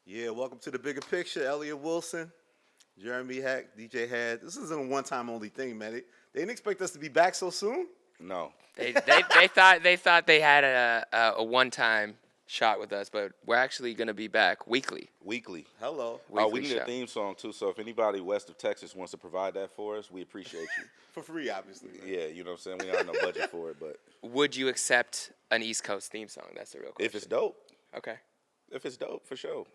Yeah, welcome to the bigger picture. Elliott Wilson, Jermaine, Hecht, DJ Hed. This isn't a one-time only thing, man. They didn't expect us to be back so soon. No. They thought they had a one-time shot with us, but we're actually gonna be back weekly. Weekly. Hello. We Weekly need show. a theme song too. So if anybody west of Texas wants to provide that for us, we appreciate you. For free, obviously. Man. Yeah, you know what I'm saying? We don't have no budget for it, but Would you accept an East Coast theme song? That's the real question. if it's dope, Okay. if it's dope, for sure.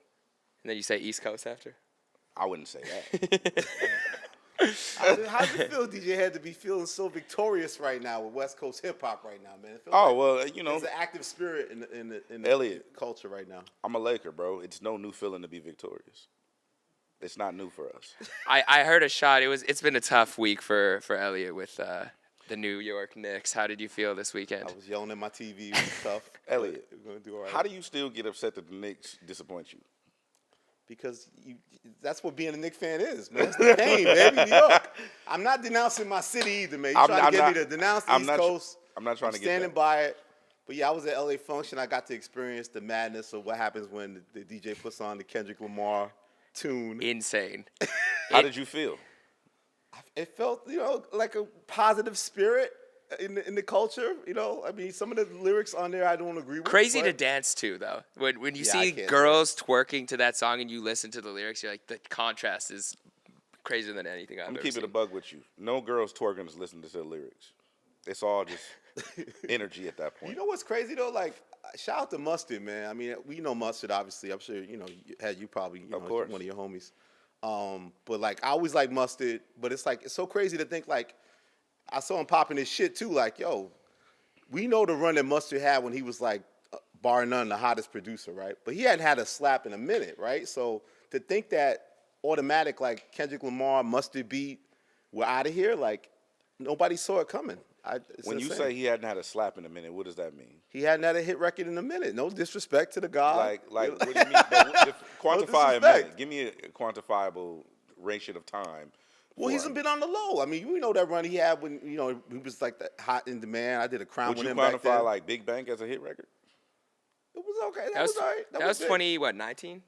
And then you say East Coast after? I wouldn't say that. How does it feel, DJ Hed, to be feeling so victorious right now with West Coast hip hop right now, man? It feels Oh, like well, you know, there's an active spirit in the Elliott. culture right now. I'm a Laker, bro. It's no new feeling to be victorious. It's not new for us. I heard a shot. It's been a tough week for Elliott with the New York Knicks. How did you feel this weekend? I was yelling at my TV. It was tough. Elliott, We're gonna do all right. How do you still get upset that the Knicks disappoint you? Because that's what being a Knicks fan is, man. It's the pain, baby. New York. I'm not denouncing my city either, man. You're trying to get me to denounce the East Coast. I'm not trying to get standing that. by it. But yeah, I was at LA function. I got to experience the madness of what happens when the DJ puts on the Kendrick Lamar tune. Insane. How did you feel? It felt, like a positive spirit in the culture. I mean, some of the lyrics on there I don't agree with. Crazy to but dance to, though. When you Yeah, I see can't girls twerking to that song and you listen to the lyrics, you're like, the contrast is crazier than anything I've I'm ever gonna keep seen. it a bug with you. No girls twerking is listening to the lyrics. It's all just energy at that point. You know what's crazy though? Like, shout out to Mustard, man. I mean, we know Mustard, obviously. I'm sure you probably Of course. one of your homies. But like, I always like Mustard. But it's like it's so crazy to think like I saw him popping his shit too. Like, yo, we know the run that Mustard had when he was like bar none the hottest producer, right? But he hadn't had a slap in a minute, right? So to think that automatic like Kendrick Lamar, Mustard beat, we're out of here, like nobody saw it coming. It's When you insane. say he hadn't had a slap in a minute, what does that mean? He hadn't had a hit record in a minute. No disrespect to the God. Like what do you mean? Quantify a disrespect. minute. Give me a quantifiable ratio of time. Well, he's been on the low. I mean, we know that run he had when he was like the hot in demand. I did a crown Would with you him back then. quantify like Big Bang as a hit record? It was okay. That was all right. That was big. 19?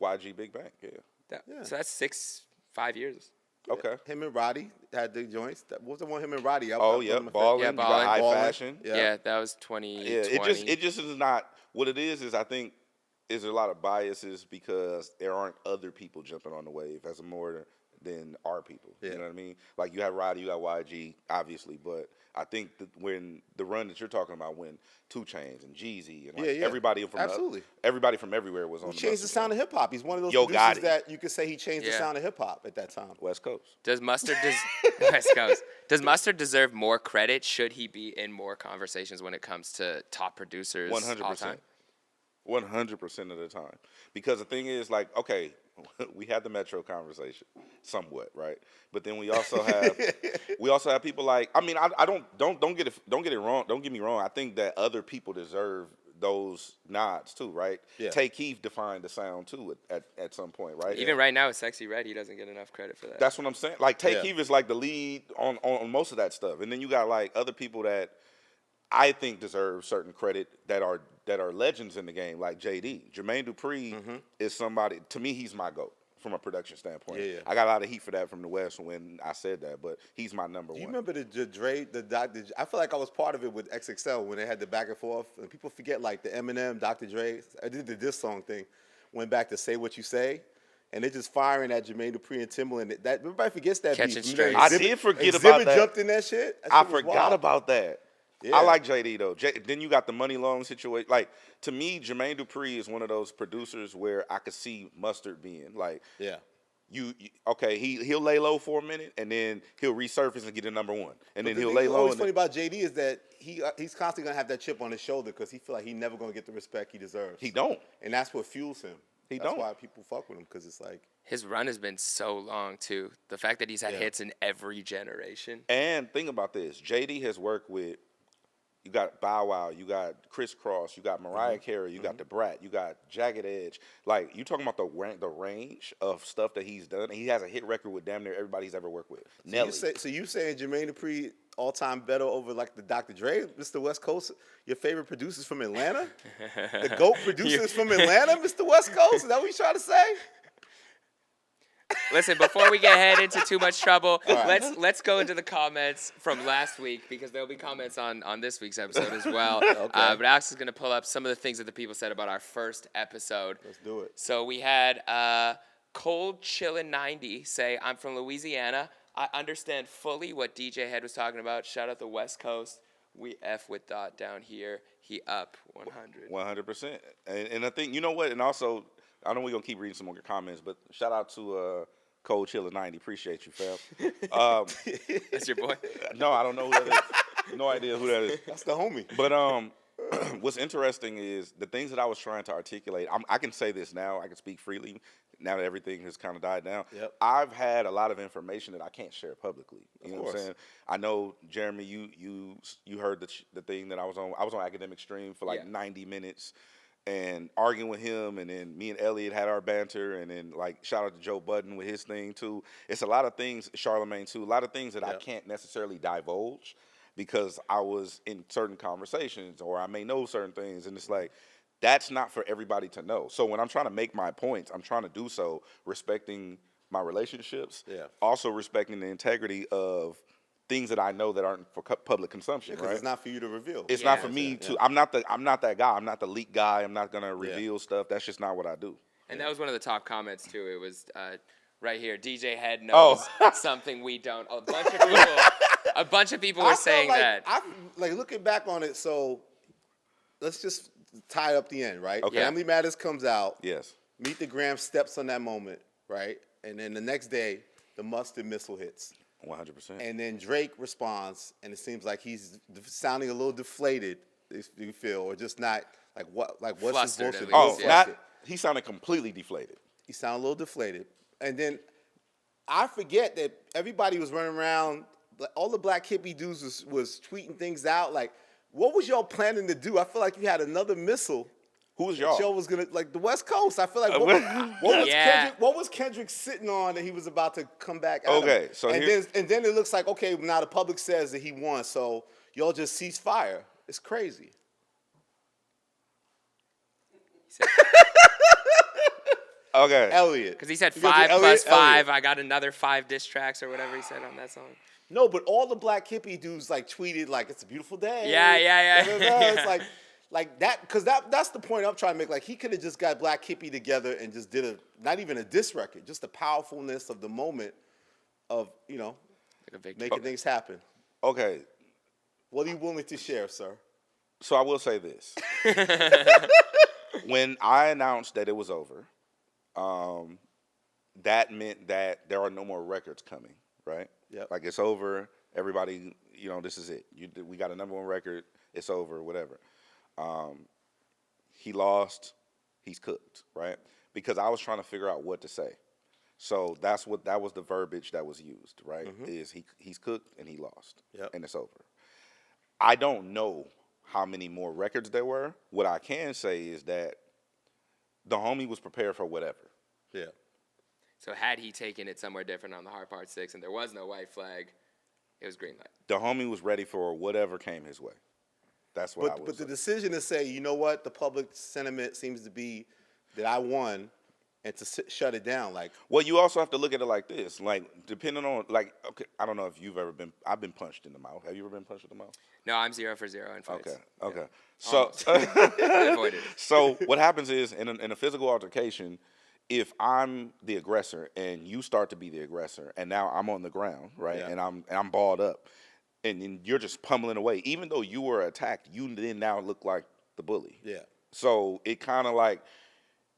YG Big Bang, yeah. Yeah. So that's 5 years. Okay. Him and Roddy had the joints. That was the one. Him and Roddy. Oh yeah, Ballin', Yeah, you got Ballin'. High Ballin'. Fashion. Yeah, that was 2020. Yeah, it just is not what it is I think is a lot of biases because there aren't other people jumping on the wave as more than our people. Yeah. You know what I mean? Like you have Roddy, you got YG, obviously, but I think that when the run that you're talking about, when 2 Chainz and Jeezy and like everybody from Absolutely. everybody from everywhere was on. He changed the sound of hip hop. He's one of those Yo producers Gotti. that you could say he changed the Yeah. sound of hip hop at that time. West Coast. Does Mustard West Coast. Does Mustard deserve more credit? Should he be in more conversations when it comes to top producers 100%. all time? 100% of the time. Because the thing is, like, okay, we had the Metro conversation somewhat, right? But then we also have people like, I mean, I don't get it wrong. Don't get me wrong. I think that other people deserve those nods too, right? Yeah. Tay Keith defined the sound too at some point, right? Even right now with Sexy Red, he doesn't get enough credit for that. That's what I'm saying. Like Tay Yeah. Keith is like the lead on most of that stuff, and then you got like other people that I think deserve certain credit that are legends in the game, like JD. Jermaine Dupri is somebody, to me, he's my GOAT from a production standpoint. Yeah. I got a lot of heat for that from the West when I said that, but he's my number Do you one. remember the Dre, I feel like I was part of it with XXL when they had the back and forth. And people forget like the Eminem, Dr. Dre. I did the diss song thing. Went back to Say What You Say. And they're just firing at Jermaine Dupri and Timbaland. That everybody forgets that Catching beef. strays. I did forget Exhibit about that. jumped in that shit. That I shit was forgot wild. about that. Yeah. I like JD though. Then you got the Money Long situation. Like to me, Jermaine Dupri is one of those producers where I could see Mustard being like, Yeah. okay, he'll lay low for a minute and then he'll resurface and get a number one, and then The he'll thing lay that's low. always And funny about JD is that he's constantly gonna have that chip on his shoulder because he feel like he never gonna get the respect he deserves. he don't. and that's what fuels him. He That's don't. why people fuck with him because it's like His run has been so long too. The fact that he's had Yeah. hits in every generation. And think about this: JD has worked with You got Bow Wow, you got Criss Cross, you got Mariah Carey, you got The Brat, you got Jagged Edge. Like, you talking about the range of stuff that he's done. He has a hit record with damn near everybody he's ever worked with. Nelly. So you saying Jermaine Dupri all-time better over like the Dr. Dre, Mr. West Coast? Your favorite producers from Atlanta? The GOAT producers from Atlanta, Mr. West Coast? Is that what you trying to say? Listen, before we get head into too much trouble, let's go into the comments from last week, because there'll be comments on this week's episode as well. Okay. But Alex is going to pull up some of the things that the people said about our first episode. Let's do it. So we had Cold Chillin' 90 say, I'm from Louisiana. I understand fully what DJ Hed was talking about. Shout out the West Coast. We F with Dot down here. He up 100. 100%. And I think, you know what, and also, I know we're going to keep reading some more comments, but shout out to Cold Chiller 90. Appreciate you, fam. That's your boy? No, I don't know who that is. No idea who that is. That's the homie. But what's interesting is the things that I was trying to articulate. I can say this now. I can speak freely now that everything has kind of died down. Yep. I've had a lot of information that I can't share publicly. You know Of what I'm course. saying? I know, Jeremy, you heard the thing that I was on. I was on Academic Stream for like 90 minutes. And arguing with him, and then me and Elliott had our banter, and then like shout out to Joe Budden with his thing too. It's a lot of things, Charlemagne too, a lot of things that I can't necessarily divulge because I was in certain conversations or I may know certain things, and it's like that's not for everybody to know. So when I'm trying to make my points, I'm trying to do so respecting my relationships, also respecting the integrity of things that I know that aren't for public consumption, right? It's not for you to reveal. It's not for me to. I'm not that guy. I'm not the leak guy. I'm not gonna reveal stuff. That's just not what I do. And that was one of the top comments too. It was right here. DJ Hed knows something we don't. A bunch of people were saying that. Like looking back on it. So let's just tie up the end, right? Okay. Family Matters comes out. Yes. Meet the Gram steps on that moment, right? And then the next day, the Mustard missile hits. 100%. And then Drake responds, and it seems like he's sounding a little deflated, if you feel, or just not what's Flustered, his at bullshit? least, not. He sounded completely deflated. He sounded a little deflated. And then I forget that everybody was running around, all the black hippie dudes was tweeting things out. Like, what was y'all planning to do? I feel like you had another missile. Who was y'all? Joe was gonna the West Coast. I feel like what was Kendrick sitting on that he was about to come back out of? So and then it looks like, okay, now the public says that he won, so y'all just cease fire. It's crazy. Okay. Elliott. Because he said You gotta 5 do plus Elliott. 5. I got another 5 diss tracks or whatever he said on that song. No, but all the black hippie dudes tweeted it's a beautiful day. Yeah. It's like that, because that's the point I'm trying to make. Like, he could have just got Black Hippie together and just did not even a diss record, just the powerfulness of the moment of, making things happen. Okay. What are you willing to share, sir? So I will say this. When I announced that it was over, that meant that there are no more records coming, right? Yep. Like, it's over. Everybody, this is it. We got a #1 record. It's over, whatever. He lost. He's cooked, right? Because I was trying to figure out what to say. So that was the verbiage that was used, right? Mm-hmm. Is he's cooked and he lost, and it's over. I don't know how many more records there were. What I can say is that the homie was prepared for whatever. Yeah. So had he taken it somewhere different on the Hard Part 6 and there was no white flag, it was green light. The homie was ready for whatever came his way. That's what I would But say. the decision to say, you know what, the public sentiment seems to be that I won, and to shut it down, Well, you also have to look at it like this. Like, depending on, okay, I don't know if you've ever been, I've been punched in the mouth. Have you ever been punched in the mouth? No, I'm 0 for 0 in fights. Okay. Yeah. So, I avoided it. So what happens is, in a physical altercation, if I'm the aggressor and you start to be the aggressor, and now I'm on the ground, right, and I'm balled up, and you're just pummeling away, even though you were attacked, you then now look like the bully. Yeah. So it's kind of like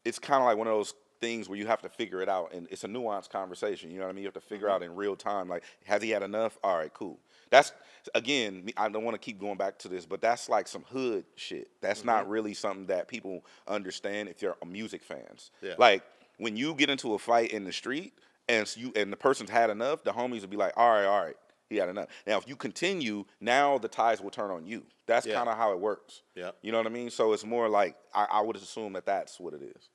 one of those things where you have to figure it out, and it's a nuanced conversation. You know what I mean? You have to figure out in real time, like, has he had enough? All right, cool. That's, again, I don't want to keep going back to this, but that's like some hood shit. That's not really something that people understand if you're music fans. Yeah. Like, when you get into a fight in the street and the person's had enough, the homies will be like, all right, He had enough. Now, if you continue, now the tides will turn on you. That's Yeah. kind of how it works. Yeah. You know what I mean? So it's more like I would assume that that's what it is.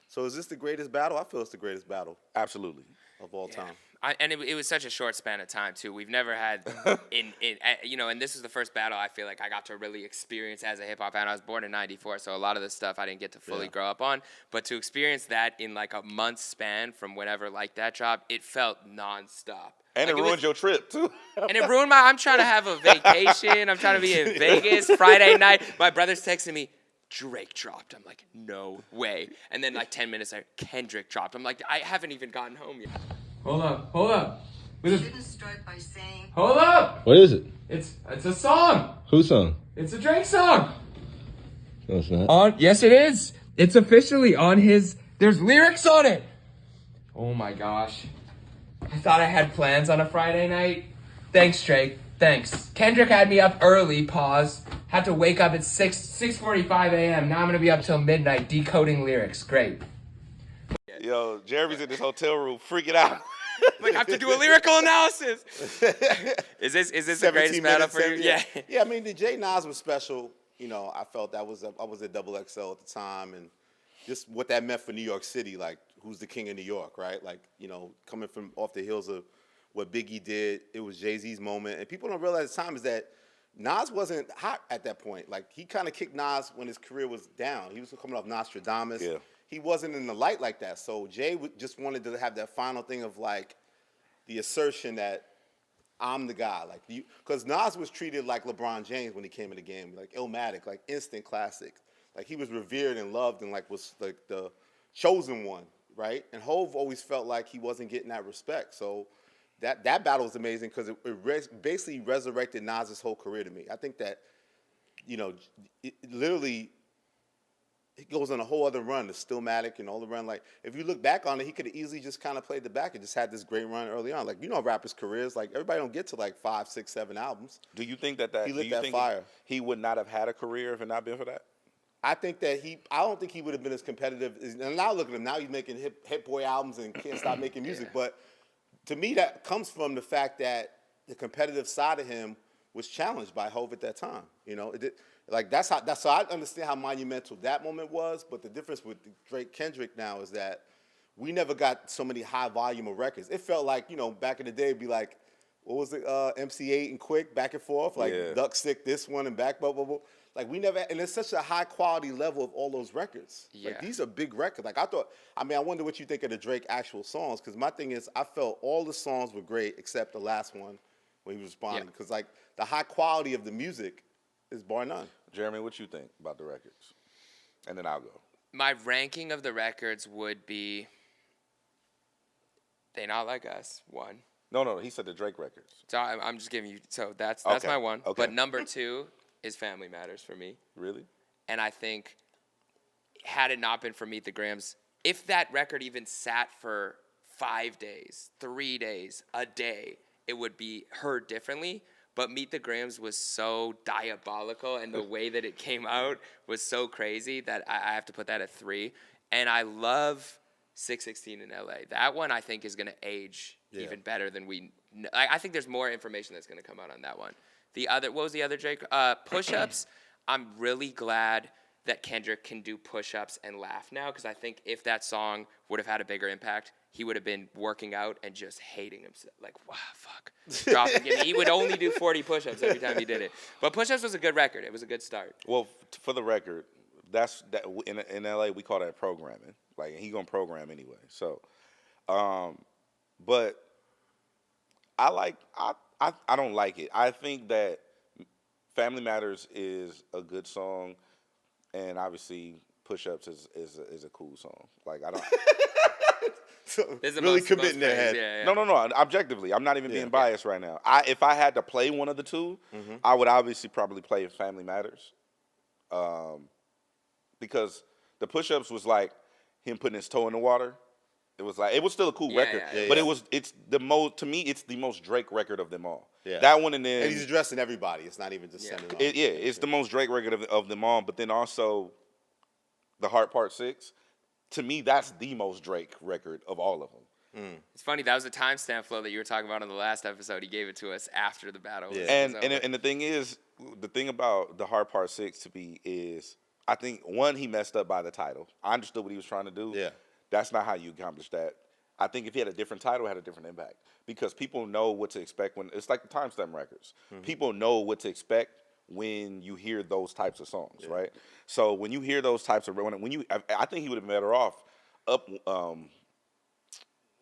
So is this the greatest battle? I feel it's the greatest battle Absolutely. of all time. And it was such a short span of time too. We've never had and this was the first battle I feel like I got to really experience as a hip hop fan. I was born in '94, so a lot of the stuff I didn't get to fully grow up on. But to experience that in like a month span from whenever like that dropped, it felt nonstop. And Like, it ruined your trip too. And it ruined I'm trying to have a vacation. I'm trying to be in Vegas Friday night. My brother's texting me, Drake dropped. I'm like, no way. And then like 10 minutes later, Kendrick dropped. I'm like, I haven't even gotten home yet. Hold up. You shouldn't start by saying. Hold up. What is it? It's a song. Whose song? It's a Drake song. No, it's not. Yes, it is. It's officially on his. There's lyrics on it. Oh my gosh. I thought I had plans on a Friday night. Thanks, Drake. Thanks. Kendrick had me up early. Pause. Had to wake up at 6:45 a.m. Now I'm gonna be up till midnight decoding lyrics. Great. Yo, Jeremy's in this hotel room freaking out. Like I have to do a lyrical analysis. Is this the greatest battle for you? Yeah. Yeah, I mean, the J Nas was special. You know, I felt I was at Double XL at the time, and just what that meant for New York City, like who's the king of New York, right? Like, you know, coming from off the heels of what Biggie did, it was Jay-Z's moment. And people don't realize at the time is that Nas wasn't hot at that point. Like, he kind of kicked Nas when his career was down. He was coming off Nostradamus. Yeah. He wasn't in the light like that. So Jay just wanted to have that final thing of, like, the assertion that I'm the guy. Like, because Nas was treated like LeBron James when he came in the game. Like, Illmatic, like instant classic. Like, he was revered and loved and, like, was, like, the chosen one, right? And Hov always felt like he wasn't getting that respect. So that battle was amazing because it basically resurrected Nas's whole career to me. I think that, you know, it literally goes on a whole other run, the Stillmatic and all the run. Like, if you look back on it, he could have easily just kind of played the back and just had this great run early on. Like, you know, rappers' careers, like, everybody don't get to, like, 5, 6, 7 albums. Do you think that He lit that fire. He would not have had a career if it not been for that? I think that I don't think he would have been as competitive. And now look at him. Now he's making hit boy albums and can't stop making music. But to me, that comes from the fact that the competitive side of him was challenged by Hov at that time. You know, so I understand how monumental that moment was. But the difference with Drake Kendrick now is that we never got so many high volume of records. It felt like, you know, back in the day, it'd be like, what was it, MC8 and Quick back and forth, like Duck Sick this one and back, blah, blah, blah. Like, we never, and it's such a high quality level of all those records. Yeah. Like, these are big records. Like, I wonder what you think of the Drake actual songs, because my thing is, I felt all the songs were great except the last one when he was responding, because, like, the high quality of the music is bar none. Jeremy, what you think about the records? And then I'll go. My ranking of the records would be They Not Like Us, 1. No, he said the Drake records. So I'm just giving you, so that's Okay, my 1. okay. But number 2 is Family Matters for me. Really? And I think had it not been for Meet the Grams, if that record even sat for 5 days, 3 days, a day, it would be heard differently. But Meet the Grams was so diabolical, and the way that it came out was so crazy that I have to put that at 3. And I love 616 in LA. That one I think is going to age even better than we. I think there's more information that's going to come out on that one. What was the other Drake? Push-ups. I'm really glad that Kendrick can do push-ups and laugh now, because I think if that song would have had a bigger impact, he would have been working out and just hating himself. Like, wow, fuck. He would only do 40 push-ups every time he did it. But push-ups was a good record. It was a good start. Well, for the record, that in LA we call that programming. Like, he gonna program anyway. So, but I don't like it. I think that Family Matters is a good song, and obviously Push-Ups is a cool song. Like, I don't. So really committing their head. Yeah. No. Objectively, I'm not even being biased right now. If I had to play one of the two, I would obviously probably play Family Matters, because the Push-Ups was like him putting his toe in the water. It was still a cool record, but it's the most Drake record of them all. Yeah. That one, and he's addressing everybody. It's not even just centered on. It's the most Drake record of them all. But then also, the Heart Part 6. To me, that's the most Drake record of all of them. It's funny, that was a timestamp flow that you were talking about on the last episode. He gave it to us after the battle. Yeah. And the thing is, the thing about the hard part 6 to me is, I think one, he messed up by the title. I understood what he was trying to do. Yeah. That's not how you accomplish that. I think if he had a different title, it had a different impact because people know what to expect when it's like the timestamp records. People know what to expect when you hear those types of songs, right? So when you hear those types of I think he would have been better off up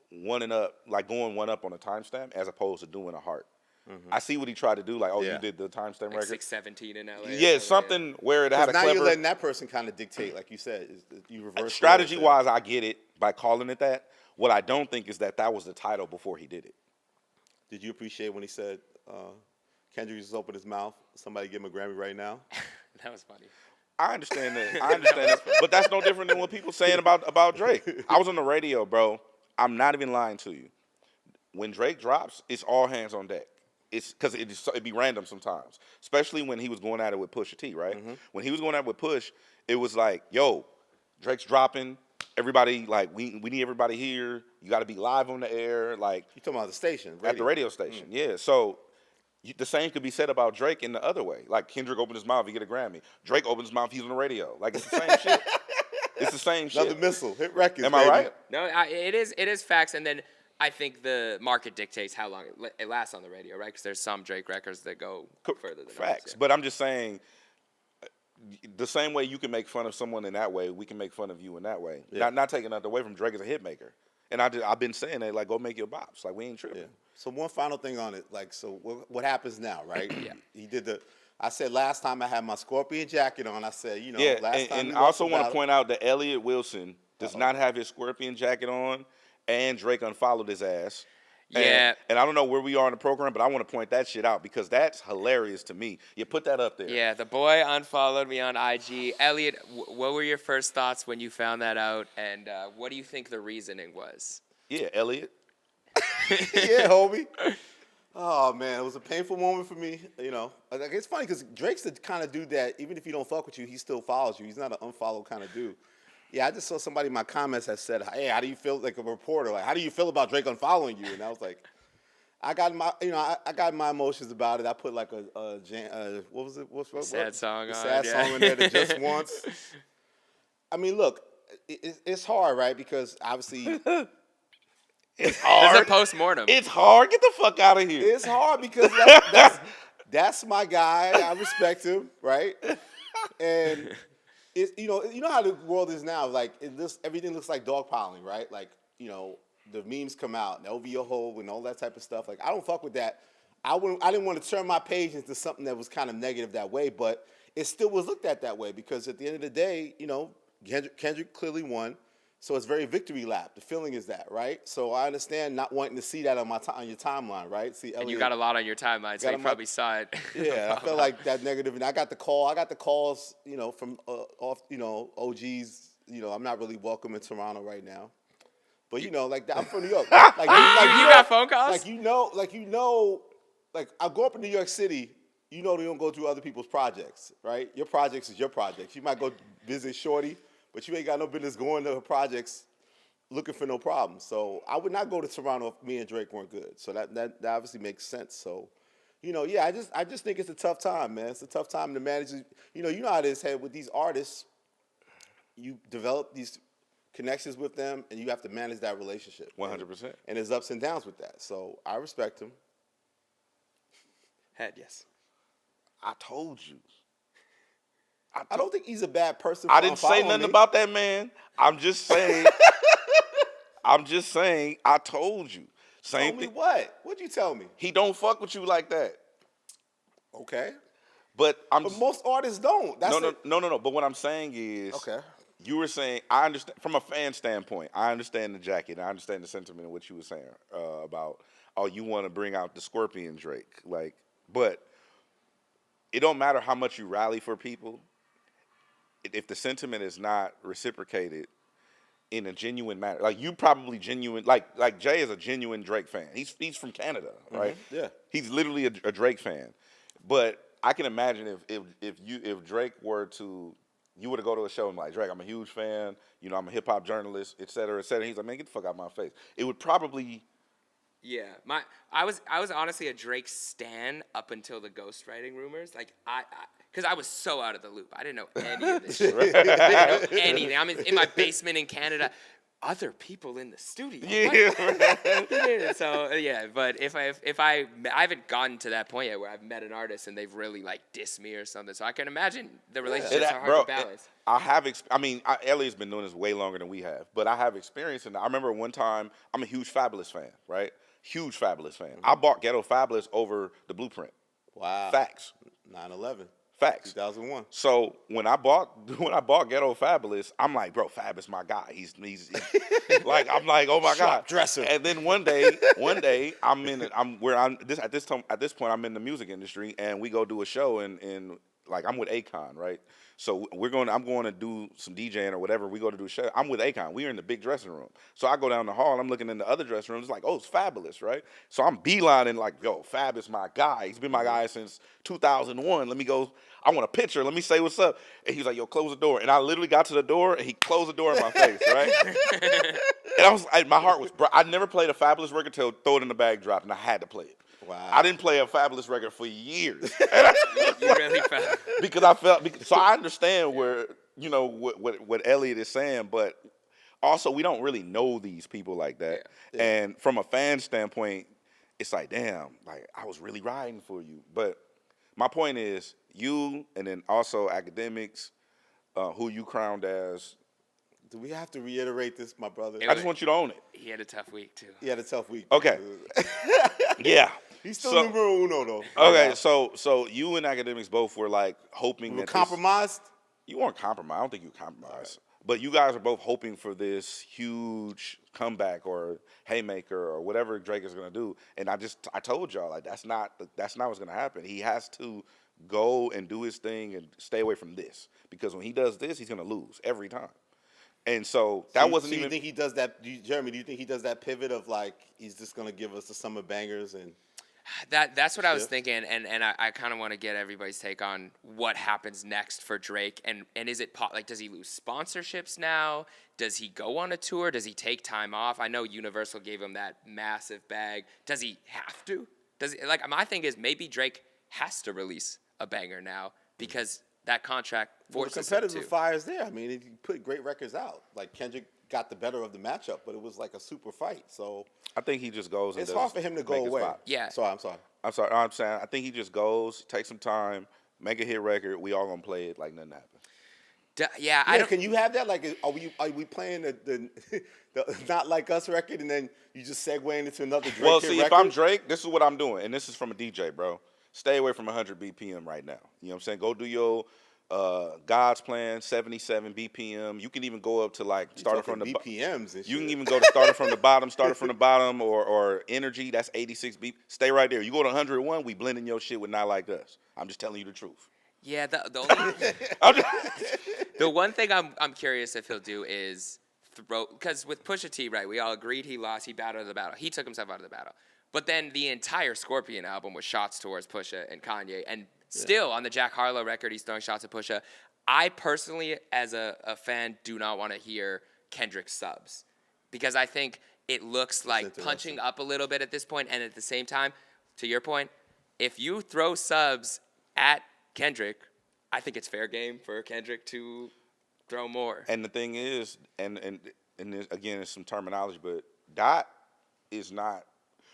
one and up, like going one up on a timestamp as opposed to doing a heart. I see what he tried to do, like, you did the timestamp like record. 617 in LA. Yeah, something where it had a now clever. you're letting that person kind of dictate, like you said. You reverse Strategy wise, I get it by calling it that. What I don't think is that was the title before he did it. Did you appreciate when he said Kendrick just opened his mouth? Somebody give him a Grammy right now. That was funny. I understand that. But that's no different than what people saying about Drake. I was on the radio, bro. I'm not even lying to you. When Drake drops, it's all hands on deck. It's because it'd be random sometimes, especially when he was going at it with Pusha T, right? When he was going at it with Push, it was like, yo, Drake's dropping. Everybody, like, we need everybody here. You got to be live on the air. Like, You talking about the station? at the radio station, yeah. So the same could be said about Drake in the other way. Like, Kendrick opened his mouth, he get a Grammy. Drake opens his mouth, he's on the radio. Like, it's the same shit. It's the same shit. Another missile. Hit records, Am I right? No, it is facts. And then I think the market dictates how long it lasts on the radio, right? Because there's some Drake records that go further than Facts. others. But I'm just saying, the same way you can make fun of someone in that way, we can make fun of you in that way. Yeah. Not taking nothing away from Drake as a hit maker. And I've been saying that, like, go make your bops. Like, we ain't tripping. Yeah. So one final thing on it, like, so what happens now, right? He did I said last time I had my Scorpion jacket on, I said, Yeah, last time. and I also want to point out that Elliott Wilson does not have his Scorpion jacket on, and Drake unfollowed his ass. Yeah. And I don't know where we are in the program, but I want to point that shit out because that's hilarious to me. You put that up there. Yeah, the boy unfollowed me on IG. Elliot, what were your first thoughts when you found that out, and what do you think the reasoning was? Yeah, Elliot. Yeah, homie. Oh, man, it was a painful moment for me. Like, it's funny because Drake's the kind of dude that even if he don't fuck with you, he still follows you. He's not an unfollow kind of dude. Yeah, I just saw somebody in my comments that said, hey, how do you feel, like a reporter, like, how do you feel about Drake unfollowing you? And I was like, I got my emotions about it. I put like a what was it? What sad song on. Sad song in there that just once. I mean, look, it's hard, right? Because obviously It's hard. It's a post-mortem. It's hard. Get the fuck out of here. it's hard because that's my guy. I respect him, right? And it's you know how the world is now. Like everything looks like dogpiling, right? Like the memes come out and over your hole and all that type of stuff. Like I don't fuck with that. I didn't want to turn my page into something that was kind of negative that way, but it still was looked at that way because at the end of the day, Kendrick clearly won. So it's very victory lap. The feeling is that, right? So I understand not wanting to see that on your timeline, right? See, and you got a lot on your timeline, so you probably saw it. Yeah, I felt like that negative, and I got the calls, from OGs. I'm not really welcome in Toronto right now, but like I'm from New York. Like you got phone calls? Like I go up in New York City. They don't go through other people's projects, right? Your projects is your projects. You might go visit Shorty. But you ain't got no business going to her projects looking for no problems. So I would not go to Toronto if me and Drake weren't good. So that obviously makes sense. So, I just think it's a tough time, man. It's a tough time to manage. You know how it is, Head, with these artists. You develop these connections with them, and you have to manage that relationship. 100%. And there's ups and downs with that. So I respect him. Head, yes. I told you. I don't think he's a bad person. I didn't say nothing about that man. I'm just saying. I told you. Same Told me thing. what? What'd you tell me? He don't fuck with you like that. Okay. But most artists don't. No. But what I'm saying is, okay. You were saying, I understand from a fan standpoint. I understand the jacket. I understand the sentiment of what you were saying about, you want to bring out the Scorpion Drake, but it don't matter how much you rally for people. If the sentiment is not reciprocated in a genuine manner, like you probably genuine, like Jay is a genuine Drake fan. He's from Canada, right? Mm-hmm. Yeah. He's literally a Drake fan. But I can imagine if Drake were to you were to go to a show and be like, Drake, I'm a huge fan. You know, I'm a hip hop journalist, et cetera, et cetera. He's like, man, get the fuck out of my face. It would probably. Yeah, I was honestly a Drake stan up until the ghostwriting rumors. Like because I was so out of the loop. I didn't know any of this shit. I didn't know anything. I'm in my basement in Canada. Other people in the studio. Yeah. So yeah, but if I haven't gotten to that point yet where I've met an artist and they've really like dissed me or something. So I can imagine the relationships are hard to balance. Elliott's been doing this way longer than we have, but I have experience in that. I remember one time, I'm a huge Fabulous fan, right? Huge Fabulous fan. I bought Ghetto Fabulous over the Blueprint. Wow. Facts. 9/11. Facts. 2001. So when I bought Ghetto Fabulous, I'm like, bro, Fab is my guy. He's like, I'm like, oh my God. Dresser. And then one day, at this point I'm in the music industry, and we go do a show and like I'm with Akon, right? So I'm going to do some DJing or whatever. We go to do a show. I'm with Akon. We're in the big dressing room. So I go down the hall. I'm looking in the other dressing rooms. It's like, oh, it's Fabulous, right? So I'm beelining like, yo, Fab is my guy. He's been my guy since 2001. Let me go. I want a picture. Let me say what's up. And he's like, yo, close the door. And I literally got to the door, and he closed the door in my face, right? And my heart was I never played a Fabulous record till Throw It in the Bag dropped, and I had to play it. Wow. I didn't play a Fabulous record for years. You really felt Because so I understand where, you know, what Elliott is saying, but also we don't really know these people like that. Yeah. And from a fan standpoint, it's like, damn, like I was really riding for you. But my point is, you and then also academics, who you crowned as. Do we have to reiterate this, my brother? I just want you to own it. he had a tough week too. He had a tough week. Okay. Yeah. He's still numero uno, though. Okay, so you and academics both were like hoping We were that compromised? You weren't compromised. I don't think you were compromised. Right. But you guys are both hoping for this huge comeback or haymaker or whatever Drake is gonna do. And I told y'all, like, that's not what's gonna happen. He has to go and do his thing and stay away from this, because when he does this, he's gonna lose every time. And so that wasn't even. You think he does that, Jeremy? Do you think he does that pivot of like he's just gonna give us the summer bangers and? That's what I was thinking, and I kind of want to get everybody's take on what happens next for Drake, and is it like, does he lose sponsorships now? Does he go on a tour? Does he take time off? I know Universal gave him that massive bag. Does he have to? My thing is maybe Drake has to release a banger now because that contract forces him to. The competitive fire's there. I mean, he put great records out. Like Kendrick got the better of the matchup, but it was like a super fight. So I think he just goes. It's hard for him to go away. Yeah. I'm sorry. I'm saying I think he just goes, take some time, make a hit record. We all gonna play it like nothing happened. Yeah, can you have that? Like, are we playing the Not Like Us record, and then you just segueing into another Drake Well, hit see, record? if I'm Drake, this is what I'm doing, and this is from a DJ, bro. Stay away from 100 BPM right now. You know what I'm saying? Go do your God's Plan, 77 BPM. You can even go up to like starting from the BPMs. And you shit. can even go to starting from the bottom, or Energy. That's 86 beat. Stay right there. You go to 101, we blending your shit with Not Like Us. I'm just telling you the truth. Yeah, the one thing I'm curious if he'll do is throw, because with Pusha T, right? We all agreed he lost. He bowed out of the battle. He took himself out of the battle. But then the entire Scorpion album was shots towards Pusha and Kanye, and still on the Jack Harlow record, he's throwing shots at Pusha. I personally, as a fan, do not want to hear Kendrick subs, because I think it looks like punching up a little bit at this point, and at the same time, to your point, if you throw subs at Kendrick, I think it's fair game for Kendrick to throw more. And the thing is, and again, it's some terminology, but Dot is not.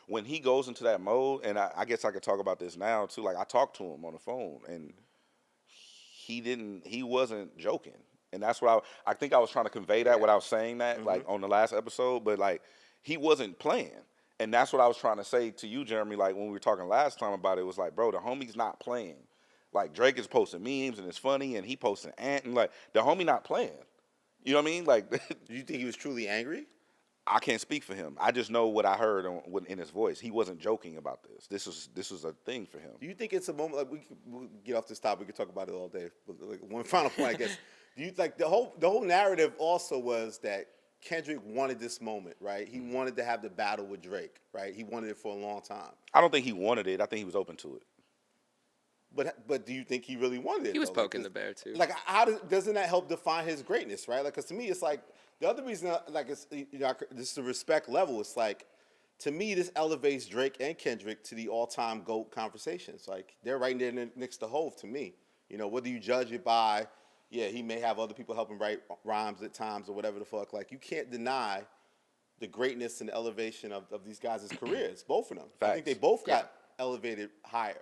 When he goes into that mode, and I guess I could talk about this now too. Like, I talked to him on the phone, and he wasn't joking, and that's what I think I was trying to convey that without saying that, like on the last episode. But like, he wasn't playing, and that's what I was trying to say to you, Jeremy. Like when we were talking last time about it, was like, bro, the homie's not playing. Like Drake is posting memes and it's funny, and he posting and like the homie not playing. You know what I mean? Like, do you think he was truly angry? I can't speak for him. I just know what I heard in his voice. He wasn't joking about this. This was a thing for him. Do you think it's a moment, like we'll get off this topic, we could talk about it all day, but like one final point, I guess. Do you like the whole narrative also was that Kendrick wanted this moment, right? He wanted to have the battle with Drake, right? He wanted it for a long time. I don't think he wanted it. I think he was open to it. But do you think he really wanted it? He was though? poking the bear too. Like, doesn't that help define his greatness, right? Like, because to me, it's like the other reason, like, it's this is the respect level. It's like, to me, this elevates Drake and Kendrick to the all-time GOAT conversations. Like, they're right there next to Hove to me. Whether you judge it by, yeah, he may have other people help him write rhymes at times or whatever the fuck. Like, you can't deny the greatness and the elevation of these guys' careers, both of them. Facts. I think they both got elevated higher.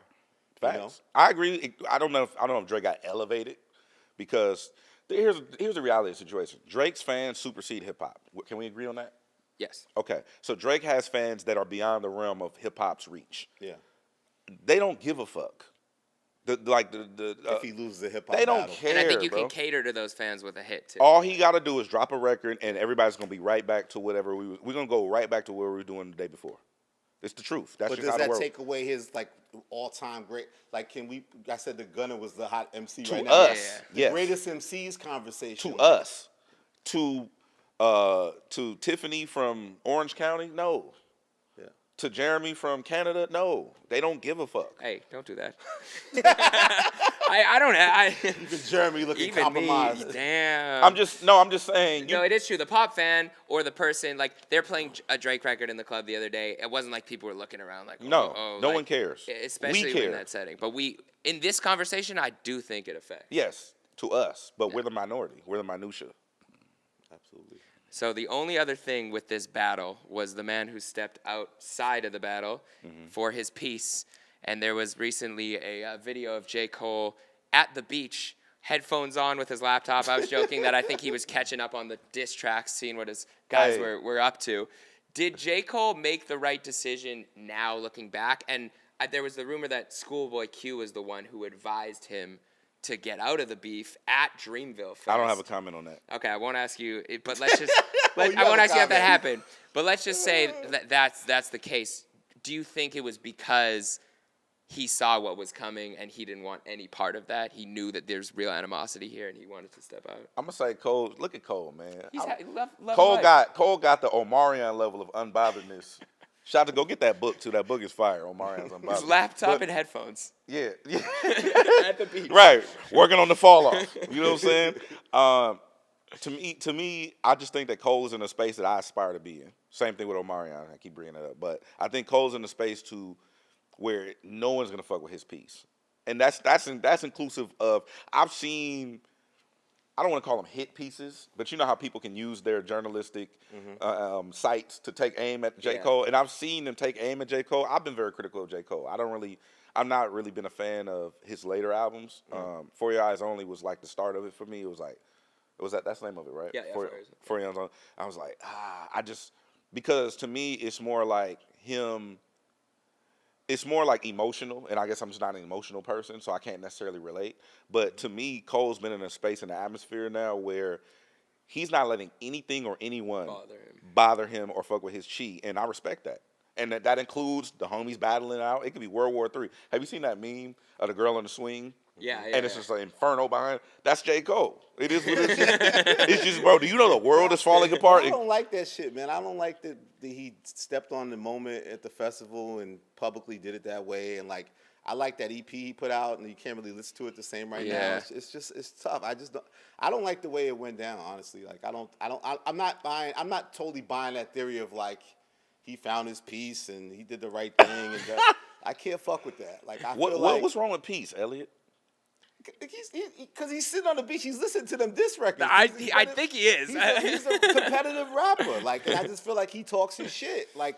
Facts. I agree. I don't know if Drake got elevated, because here's the reality of the situation. Drake's fans supersede hip hop. Can we agree on that? Yes. Okay. So Drake has fans that are beyond the realm of hip hop's reach. Yeah. They don't give a fuck. If he loses a hip hop they don't battle. care. And I think you bro. can cater to those fans with a hit too. All he got to do is drop a record, and everybody's gonna be right back to whatever we're gonna go right back to where we were doing the day before. It's the truth. That's But just does how the that world. take away his like all-time great? Like, can we? I said the Gunna was the hot MC To right now. us, The yes. greatest MCs conversation. To us, to Tiffany from Orange County, no. Yeah. To Jeremy from Canada, no. They don't give a fuck. Hey, don't do that. I don't. Even Jeremy looking Even me. compromised. Damn. I'm just saying. No, it is true. The pop fan or the person, like, they're playing a Drake record in the club the other day. It wasn't like people were looking around like, No, no like, one cares. Especially We care. in that setting. But in this conversation, I do think it affects. Yes, to us, but we're the minority. We're the minutia. Absolutely. So the only other thing with this battle was the man who stepped outside of the battle for his piece. And there was recently a video of J. Cole at the beach, headphones on with his laptop. I was joking that I think he was catching up on the diss tracks, seeing what his guys were up to. Did J. Cole make the right decision now looking back? And there was the rumor that Schoolboy Q was the one who advised him to get out of the beef at Dreamville Fest. I don't have a comment on that. Okay, I won't ask you, but let's just. you I have won't a ask you if that comment. happened. But let's just say that's the case. Do you think it was because he saw what was coming and he didn't want any part of that? He knew that there's real animosity here and he wanted to step out. I'm gonna say Cole. Look at Cole, man. Love Cole life. got the Omarion level of unbotheredness. Shout out to go get that book too. That book is fire. Omarion's Unbothered. His laptop But- and headphones Yeah. at the beach. Right. Working on the fall off. You know what I'm saying? To me, I just think that Cole is in a space that I aspire to be in. Same thing with Omarion. I keep bringing that up, but I think Cole's in a space where no one's gonna fuck with his piece, and that's inclusive of. I've seen. I don't want to call them hit pieces, but you know how people can use their journalistic sites to take aim at J. Yeah. Cole, and I've seen them take aim at J. Cole. I've been very critical of J. Cole. I'm not really been a fan of his later albums. For Your Eyes Only was like the start of it for me. It was like, that's the name of it, right? Yeah, For Your Eyes Only. I was like, because to me it's more like him. It's more like emotional, and I guess I'm just not an emotional person, so I can't necessarily relate. But to me, Cole's been in a space in the atmosphere now where he's not letting anything or anyone bother him or fuck with his chi, and I respect that. And that includes the homies battling out. It could be World War III. Have you seen that meme of the girl on the swing? Yeah. And it's just an inferno behind. That's J. Cole. It is what it is. It's just, bro, do you know the world is falling apart? I don't like that shit, man. I don't like that he stepped on the moment at the festival and publicly did it that way. And like, I like that EP he put out, and you can't really listen to it the same right now. It's tough. I don't like the way it went down, honestly. Like, I'm not totally buying that theory of like he found his piece and he did the right thing. And I can't fuck with that. Like, what's wrong with peace, Elliott? Because he's sitting on the beach, he's listening to them diss records. I think he is. He's a competitive rapper. Like, and I just feel like he talks his shit. Like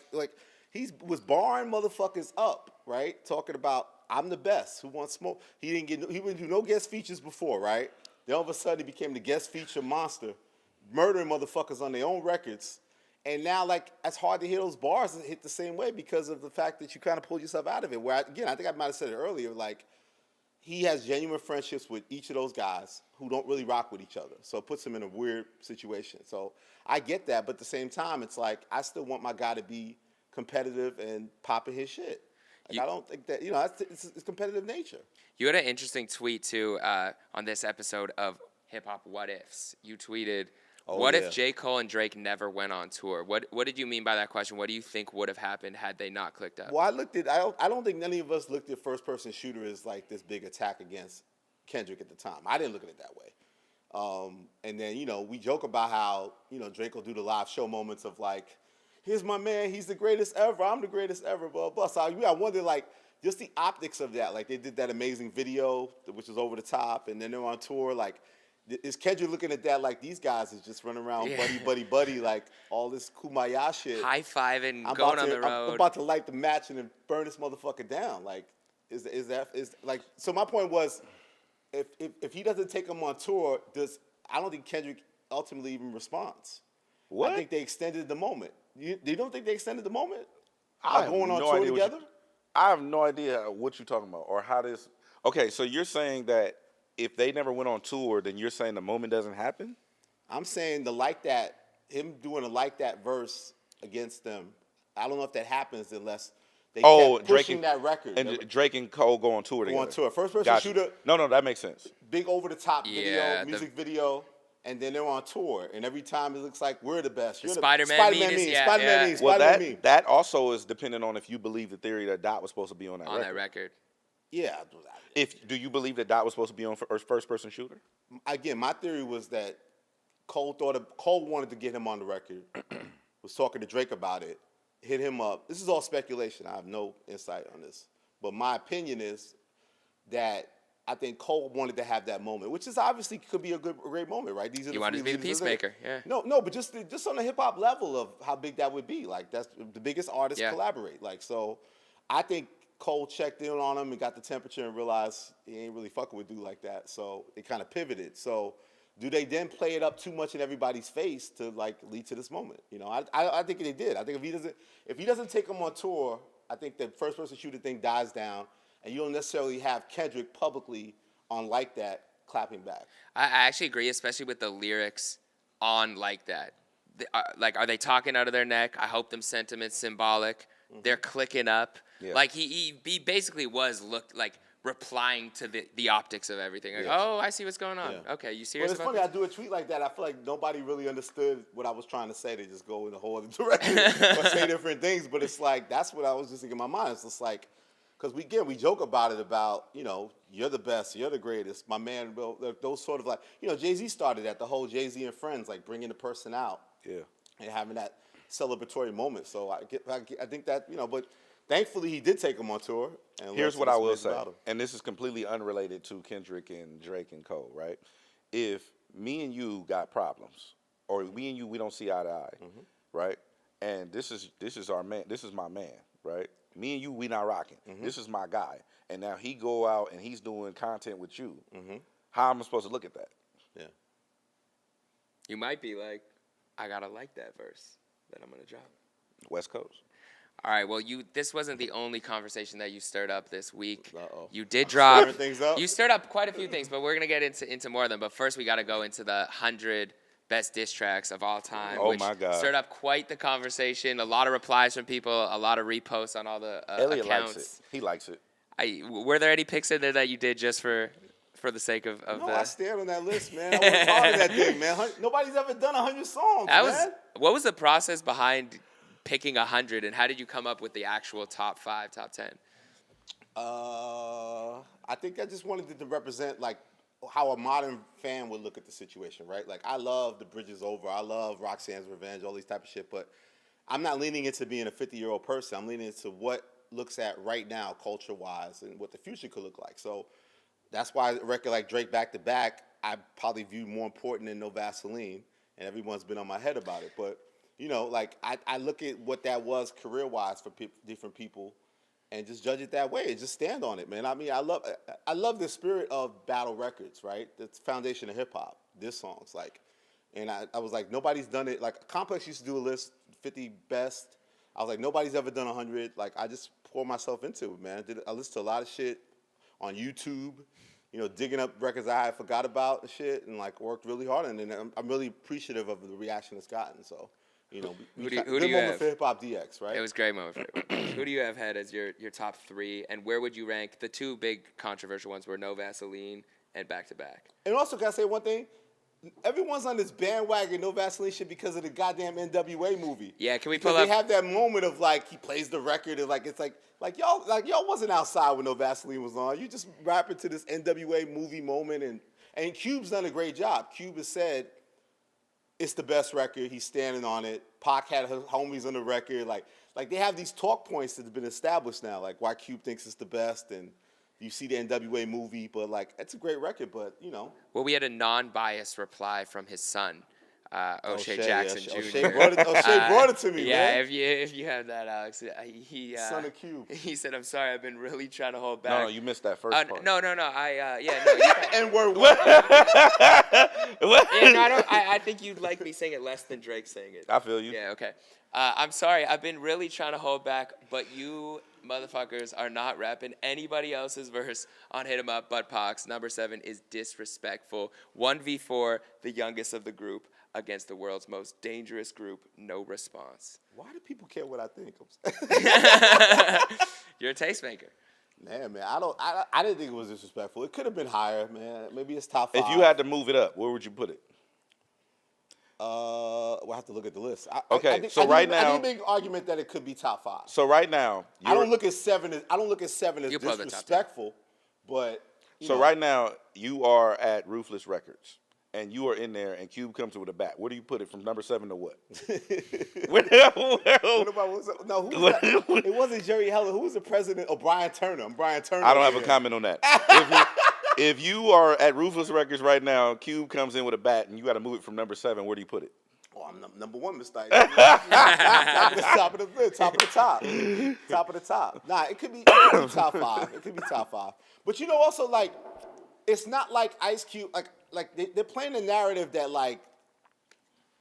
he was barring motherfuckers up, right? Talking about I'm the best. Who wants smoke? He didn't do no guest features before, right? Then all of a sudden he became the guest feature monster, murdering motherfuckers on their own records. And now, like, it's hard to hear those bars hit the same way because of the fact that you kind of pulled yourself out of it. Where, I think I might have said it earlier, like, he has genuine friendships with each of those guys who don't really rock with each other. So it puts him in a weird situation. So I get that, but at the same time, it's like, I still want my guy to be competitive and popping his shit. Like, I don't think that, it's competitive nature. You had an interesting tweet, too, on this episode of Hip Hop What Ifs. You tweeted, What yeah. if J. Cole and Drake never went on tour? What did you mean by that question? What do you think would have happened had they not clicked up? Well, I don't think any of us looked at first person shooter as like this big attack against Kendrick at the time. I didn't look at it that way. And then, we joke about how, Drake will do the live show moments of like, here's my man, he's the greatest ever, I'm the greatest ever, blah, blah. So I wonder, like, just the optics of that. Like, they did that amazing video, which was over the top, and then they're on tour, like, is Kendrick looking at that like these guys is just running around buddy, like all this kumbaya shit. High-fiving, I'm going about on to, the road. I'm about to light the match and then burn this motherfucker down. Like, is like, so my point was, if he doesn't take him on tour, I don't think Kendrick ultimately even responds. What? I think they extended the moment. You don't think they extended the moment? I have Going on no tour idea together? I have no idea what you're talking about or how this. Okay, so you're saying that if they never went on tour, then you're saying the moment doesn't happen? I'm saying him doing a like that verse against them. I don't know if that happens unless they kept pushing that record. And Drake and Cole go on tour together. Go on tour. First person Gotcha. shooter. No, that makes sense. Big over the top Yeah, video, music video, and then they're on tour. And every time it looks like we're the best. You're Spider-Man Spider-Man meme is- meme. yeah, Spider-Man yeah. meme. Well, Spider-Man meme. that also is dependent on if you believe the theory that Dot was supposed to be on that on record. that record. Yeah. Do you believe that Dot was supposed to be on first person shooter? Again, my theory was that Cole wanted to get him on the record, was talking to Drake about it, hit him up. This is all speculation. I have no insight on this. But my opinion is that I think Cole wanted to have that moment, which is obviously could be a great moment, right? These are He wanted to be the peacemaker, yeah. No, but just on the hip hop level of how big that would be. Like, that's the biggest artists collaborate. Like, so I think Cole checked in on him and got the temperature and realized he ain't really fucking with dude like that. So they kind of pivoted. So do they then play it up too much in everybody's face to like lead to this moment? I think they did. I think if he doesn't take them on tour, I think the first person shooter thing dies down, and you don't necessarily have Kendrick publicly on like that clapping back. I actually agree, especially with the lyrics on like that. Are they talking out of their neck? I hope them sentiments symbolic. Mm-hmm. They're clicking up. Yeah. Like he basically was replying to the optics of everything. Like, oh, I see what's going on. Yeah. Okay, you serious? Well, it's funny. I do a tweet like that. I feel like nobody really understood what I was trying to say. They just go in a whole other direction or say different things. But it's like that's what I was just thinking in my mind. It's just like because we joke about it about you're the best, you're the greatest, my man. Those sort of like Jay-Z started that, the whole Jay-Z and Friends, like bringing the person out, and having that celebratory moment. So I think that but. Thankfully, he did take him on tour. And here's what I will say, and this is completely unrelated to Kendrick and Drake and Cole, right? If me and you got problems, or me and you, we don't see eye to eye, right? And this is our man, this is my man, right? Me and you, we not rocking. This is my guy. And now he go out and he's doing content with you. How am I supposed to look at that? Yeah. You might be like, I gotta like that verse that I'm gonna drop. West Coast. All right, well, this wasn't the only conversation that you stirred up this week. Uh-oh. You did drop. Things up. You stirred up quite a few things, but we're going to get into more of them. But first, we got to go into the 100 best diss tracks of all time. Oh, which my God. Stirred up quite the conversation. A lot of replies from people, a lot of reposts on all the Elliott accounts. likes it. He likes it. Were there any picks in there that you did just for the sake of no, the... I stared on that list, man. I was part of that thing, man. Nobody's ever done 100 songs, man. What was the process behind picking 100, and how did you come up with the actual top 5, top 10? I think I just wanted it to represent like how a modern fan would look at the situation, right? Like I love The Bridge Is Over, I love Roxanne's Revenge, all these type of shit, but I'm not leaning into being a 50-year-old person. I'm leaning into what looks at right now, culture-wise, and what the future could look like. So that's why a record like Drake Back to Back, I probably view more important than No Vaseline, and everyone's been on my head about it, but. Like I look at what that was career-wise for different people, and just judge it that way and just stand on it, man. I mean, I love the spirit of battle records, right? That's the foundation of hip hop. Diss songs, like, and I was like, nobody's done it. Like Complex used to do a list, 50 best. I was like, nobody's ever done 100. Like I just pour myself into it, man. I listened to a lot of shit on YouTube. Digging up records I forgot about and shit, and like worked really hard, and I'm really appreciative of the reaction it's gotten. So. Who do good you moment have? for Hip Hop DX, right? It was a great moment for Who do you have had as your top 3, and where would you rank the 2 big controversial ones were No Vaseline and Back to Back? And also, can I say one thing? everyone's on this bandwagon, no Vaseline shit, because of the goddamn NWA movie. Yeah, can we Because pull they up? have that moment of like he plays the record and like y'all wasn't outside when no Vaseline was on. You just rapping to this NWA movie moment and Cube's done a great job. Cube has said it's the best record. He's standing on it. Pac had his homies on the record. Like they have these talk points that have been established now. Like why Cube thinks it's the best, and you see the NWA movie, but like it's a great record. But you know, Well, we had a non-biased reply from his son, O'Shea O'Shea, Jackson yeah, Jr. O'Shea brought it to me, Yeah, man. if you have that, Alex, he Son of Cube. He said, "I'm sorry, I've been really trying to hold back." No, you missed that first part. No. Yeah, no. You And we're what? yeah, no, I don't. I think you'd like me saying it less than Drake saying it. I feel you. Yeah, okay. I'm sorry. I've been really trying to hold back, but you motherfuckers are not rapping anybody else's verse on Hit 'Em Up, but Pac's number 7 is disrespectful. 1v4, the youngest of the group, against the world's most dangerous group, no response. Why do people care what I think? You're a tastemaker. Man, I didn't think it was disrespectful. It could have been higher, man. Maybe it's top 5. If you had to move it up, where would you put it? We'll have to look at the list. Okay, I right now- didn't make an argument that it could be top 5. So right now, I don't look at 7 as You put the top 10. disrespectful, but you So know, right now, you are at Ruthless Records, and you are in there, and Cube comes with a bat. Where do you put it from number 7 to what? what about who was that? It wasn't Jerry Heller. Who was the president? Oh, Brian Turner. I'm Brian Turner. I don't have over a here. comment on that. If you are at Ruthless Records right now, Cube comes in with a bat, and you got to move it from number 7. Where do you put it? Oh, I'm number 1, Mr. top of the top of the top. Nah, it could be top 5. It could be top 5. But you know, also like, it's not like Ice Cube. Like they're playing the narrative that like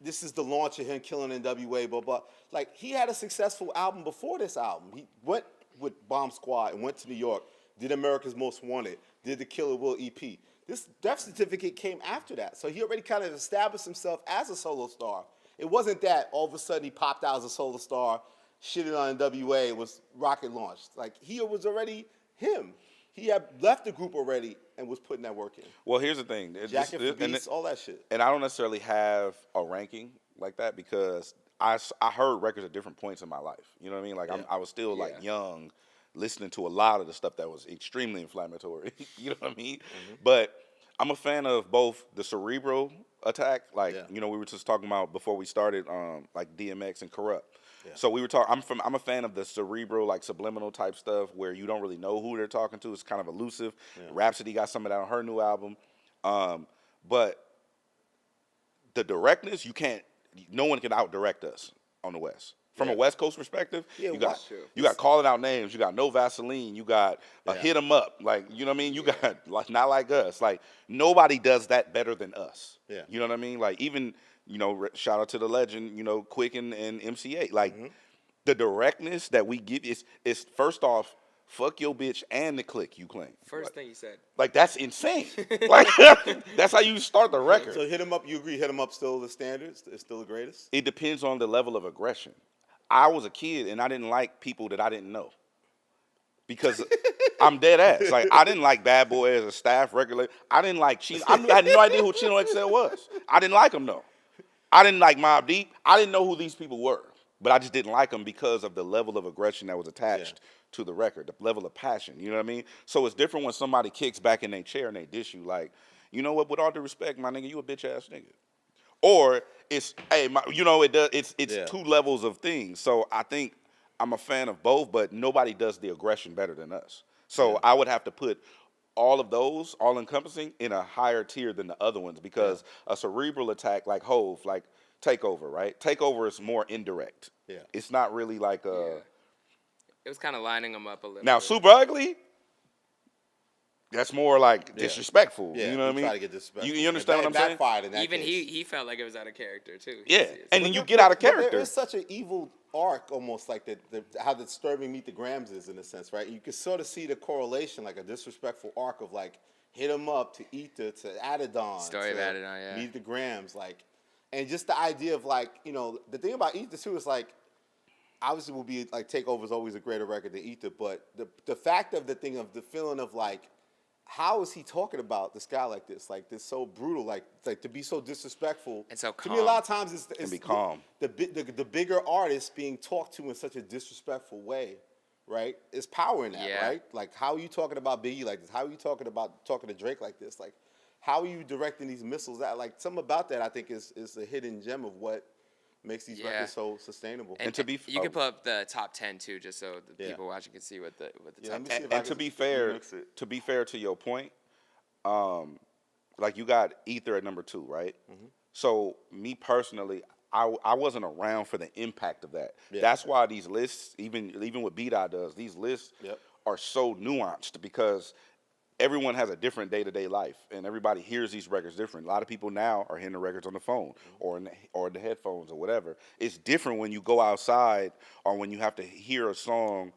this is the launch of him killing NWA, blah blah. Like he had a successful album before this album. He went with Bomb Squad and went to New York, did America's Most Wanted, did the Killer Will EP. This Death Certificate came after that. So he already kind of established himself as a solo star. It wasn't that all of a sudden he popped out as a solo star, shitting on NWA, was rocket launched. Like he was already him. He had left the group already and was putting that work in. Well, here's the thing. Jacket for Beats, all that shit. And I don't necessarily have a ranking like that because I heard records at different points in my life. You know what I mean? Like I was still like young, listening to a lot of the stuff that was extremely inflammatory. You know what I mean? Mm-hmm. But I'm a fan of both the cerebral attack, like you know we were just talking about before we started, like DMX and Corrupt. Yeah. So we were talking. I'm a fan of the cerebral, like subliminal type stuff where you don't really know who they're talking to. It's kind of elusive. Yeah. Rhapsody got some of that on her new album, but the directness, no one can out direct us on the West. From a West Coast perspective, you got calling out names, you got No Vaseline, you got Hit 'Em Up, like you know what I mean. You got like Not Like Us, like nobody does that better than us. Yeah, you know what I mean. Like even shout out to the legend, Quick and MCA. Like the directness that we give is first off, fuck your bitch and the clique you claim. First thing you said. Like that's insane. Like that's how you start the record. So Hit 'Em Up, you agree? Hit 'Em Up still the standards? It's still the greatest? It depends on the level of aggression. I was a kid and I didn't like people that I didn't know because I'm dead ass. Like I didn't like Bad Boy as a staff regulator. I didn't like Chino. I had no idea who Chino XL was. I didn't like him though. I didn't like Mobb Deep. I didn't know who these people were, but I just didn't like them because of the level of aggression that was attached to the record, the level of passion. You know what I mean? So it's different when somebody kicks back in their chair and they dish you. Like, you know what? With all due respect, my nigga, you a bitch ass nigga. Or it's it's two levels of things. So I think I'm a fan of both, but nobody does the aggression better than us. So I would have to put all of those, all encompassing, in a higher tier than the other ones because a cerebral attack like Hove, like Takeover, right? Takeover is more indirect. Yeah, it's not really like a. It was kind of lining them up a little. Now bit. Super Ugly. That's more like disrespectful. Yeah, you know what I mean? Try to get disrespectful. You understand what I'm saying? Backfired in that Even case. he felt like it was out of character too. Yeah, and then you get out of character. There is such an evil arc, almost like how the Disturbing Meet the Grams is in a sense, right? You can sort of see the correlation, like a disrespectful arc of like Hit 'Em Up to Ether to Adidon. Story of Adidon, yeah. Meet the Grams, like, and just the idea of like, the thing about Ether too is like, obviously will be like Takeover is always a greater record than Ether, but the fact of the thing of the feeling of like, how is he talking about this guy like this? Like this so brutal, like to be so disrespectful. And so to me, a lot of calm. times it's be calm. The bigger artists being talked to in such a disrespectful way, right? It's power in that, Yeah. right? Like how are you talking about Biggie like this? How are you talking to Drake like this? Like how are you directing these missiles out? Like something about that I think is a hidden gem of what makes these records so sustainable. And to be you can put up the top 10 too, just so the Yeah. people watching can see what the Yeah, top let me 10. see if I And to can be fair, remix it. to your point, like you got Ether at number 2, right? So me personally, I wasn't around for the impact of that. Yeah. That's why these lists, even what B-Dot does, these lists Yep. are so nuanced because everyone has a different day-to-day life, and everybody hears these records different. A lot of people now are hearing the records on the phone or in the headphones or whatever. It's different when you go outside or when you have to hear a song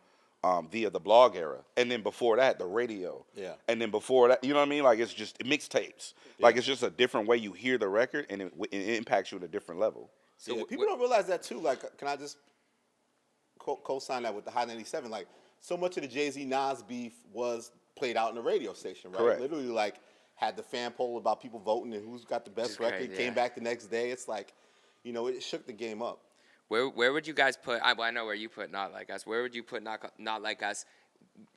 via the blog era, and then before that, the radio. Yeah. And then before that, you know what I mean? Like it's just mixtapes. Like it's just a different way you hear the record, and it impacts you at a different level. So Yeah, people don't realize that too. Like, can I just co-sign that with the High 97? Like, so much of the Jay-Z Nas beef was played out in the radio station, right? Correct. Literally, like, had the fan poll about people voting and who's got the best record. crazy, Came yeah. back the next day. It's like, you know, it shook the game up. Where would you guys put? I know where you put Not Like Us. Where would you put Not Like Us?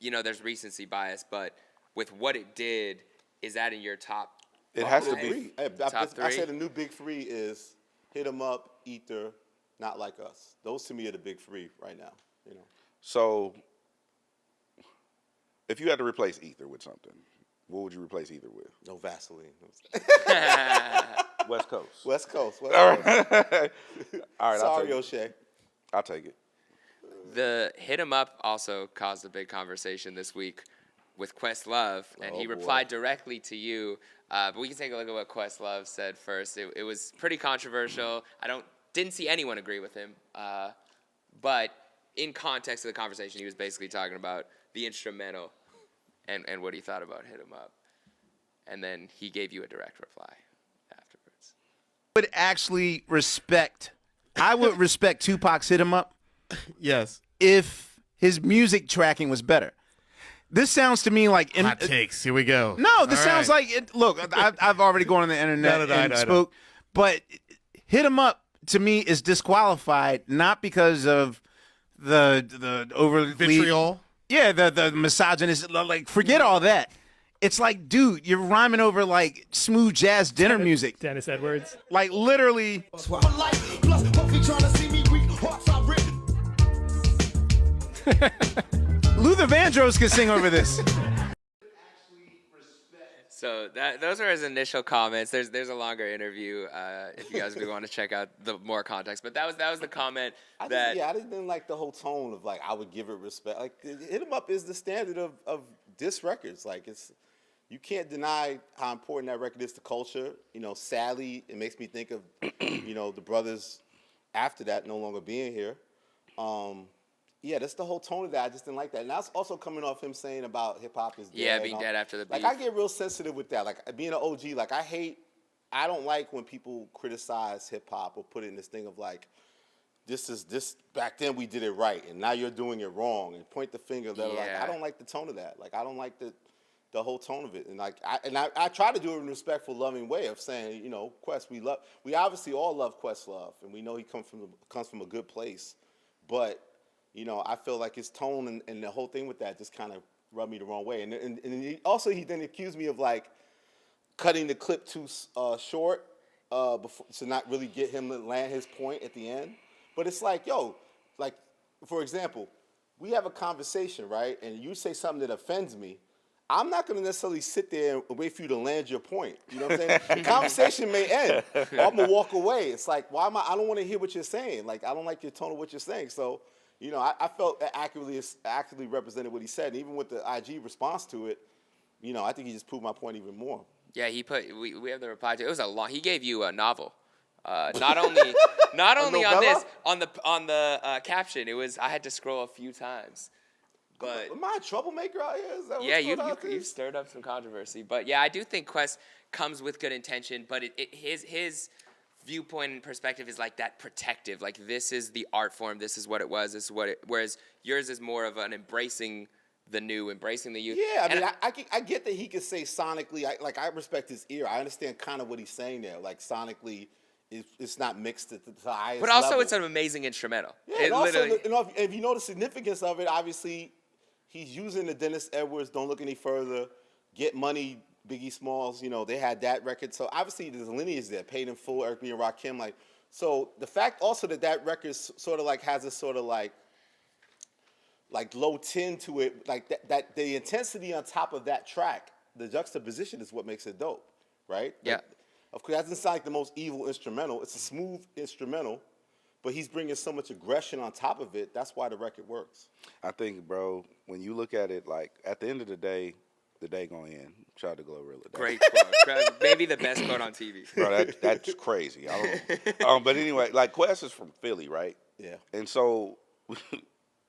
You know, there's recency bias, but with what it did, is that in your top? It has to five? be. Top I three? said the new big 3 is Hit 'Em Up, Ether, Not Like Us. Those to me are the big 3 right now. You know. So if you had to replace Ether with something, what would you replace Ether with? No Vaseline. West Coast. West Coast. West Coast. All right, I'll Sorry, take it. O'Shea. I'll take it. The Hit 'Em Up also caused a big conversation this week with Questlove, and he Oh, boy. replied directly to you. But we can take a look at what Questlove said first. It was pretty controversial. Didn't see anyone agree with him. But in context of the conversation, he was basically talking about the instrumental and what he thought about Hit 'Em Up. And then he gave you a direct reply afterwards. Would actually respect. I would respect Tupac's Hit 'Em Up Yes. if his music tracking was better. This sounds to me like Hot takes. Here we go. no. This All sounds right. like it. Look, I've already gone on the internet No, I and know. spoke, but Hit 'Em Up to me is disqualified not because of the overly Vitriol. Yeah, the misogynist. Like, forget all that. It's like, dude, you're rhyming over like smooth jazz dinner music. Dennis Edwards. Like literally. Luther Vandross could sing over this. So those are his initial comments. There's a longer interview if you guys would want to check out the more context. But that was the comment I just didn't like the whole tone of like I would give it respect. Like Hit 'Em Up is the standard of diss records. Like you can't deny how important that record is to culture. You know, sadly, it makes me think of you know the brothers after that no longer being here. Yeah, that's the whole tone of that. I just didn't like that. And that's also coming off him saying about hip hop is dead. Yeah, and being all. dead after the Like beef. I get real sensitive with that. Like being an OG, like I don't like when people criticize hip hop or put it in this thing of like, this back then we did it right and now you're doing it wrong and point the finger. Like Yeah. I don't like the tone of that. Like I don't like the whole tone of it. And like I try to do it in a respectful, loving way of saying, you know, Quest, we obviously all love Questlove and we know he comes from a good place, but you know, I feel like his tone and the whole thing with that just kind of rubbed me the wrong way. And he then accused me of like cutting the clip too short before, to not really get him to land his point at the end. But it's like, yo, like, for example, we have a conversation, right? And you say something that offends me. I'm not going to necessarily sit there and wait for you to land your point. You know what I'm saying? The conversation may end. Or I'm going to walk away. It's like, I don't want to hear what you're saying. Like, I don't like your tone of what you're saying. So, you know, I felt that accurately represented what he said. And even with the IG response to it, you know, I think he just proved my point even more. Yeah, we have the reply to it. It was he gave you a novel. Not only on this, on the caption. It was I had to scroll a few times. But am I a troublemaker out here? Is that what's yeah, going on here? you've stirred up some controversy. But yeah, I do think Quest comes with good intention, but his viewpoint and perspective is like that protective. Like this is the art form, this is what it was, this is what it. Whereas yours is more of an embracing the new, embracing the youth. Yeah, I And mean, I get that he can say sonically. I respect his ear. I understand kind of what he's saying there. Like sonically, it's not mixed at the highest but also level. it's an amazing instrumental. Yeah, It and also, literally, you know, if you know the significance of it, obviously, he's using the Dennis Edwards, Don't Look Any Further, Get Money, Biggie Smalls, you know, they had that record. So obviously there's a lineage there, Paid in Full, Eric B. and Rakim. Like, so the fact also that record sort of like has a sort of like low tin to it, like that the intensity on top of that track, the juxtaposition is what makes it dope, right? Yeah. Like, of course, that doesn't sound like the most evil instrumental. It's a smooth instrumental, but he's bringing so much aggression on top of it. That's why the record works. I think, bro, when you look at it, like at the end of the day gonna end. Shout out to Glorilla. great quote. Maybe the best quote on TV. Bro, that's crazy. I don't know. But anyway, like Quest is from Philly, right? Yeah. And so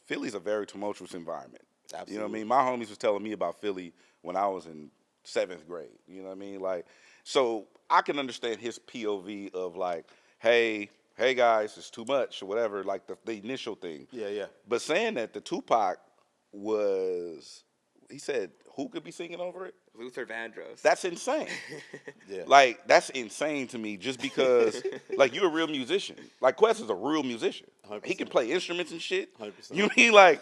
Philly's a very tumultuous environment. Absolutely. You know what I mean? My homies was telling me about Philly when I was in 7th grade. You know what I mean? Like, so I can understand his POV of like, hey guys, it's too much or whatever, like the initial thing. Yeah, yeah. But saying that the Tupac he said, who could be singing over it? Luther Vandross. That's insane. Yeah. Like, that's insane to me just because, like, you're a real musician. Like, Quest is a real musician. 100%. He can play instruments and shit. 100%. You mean, like,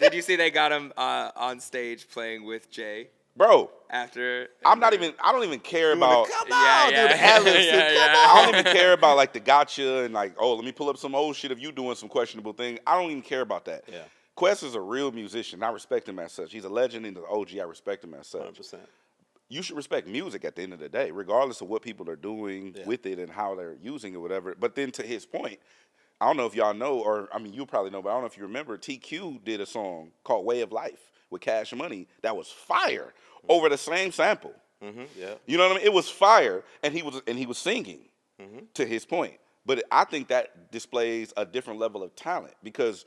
Did you see they got him on stage playing with Jay bro, after? I don't even care about, Come Yeah, on, yeah, dude. The ad-libs, yeah, dude, yeah. come I on. don't even care about, like, the gotcha and, like, oh, let me pull up some old shit of you doing some questionable thing. I don't even care about that. Yeah. Quest is a real musician. I respect him as such. He's a legend and an OG. I respect him as such. 100%. You should respect music at the end of the day, regardless of what people are doing with it and how they're using it, whatever. But then to his point, I don't know if y'all know, or I mean, you probably know, but I don't know if you remember, TQ did a song called Way of Life with Cash Money that was fire over the same sample. Yeah. You know what I mean? It was fire, and he was singing to his point. But I think that displays a different level of talent because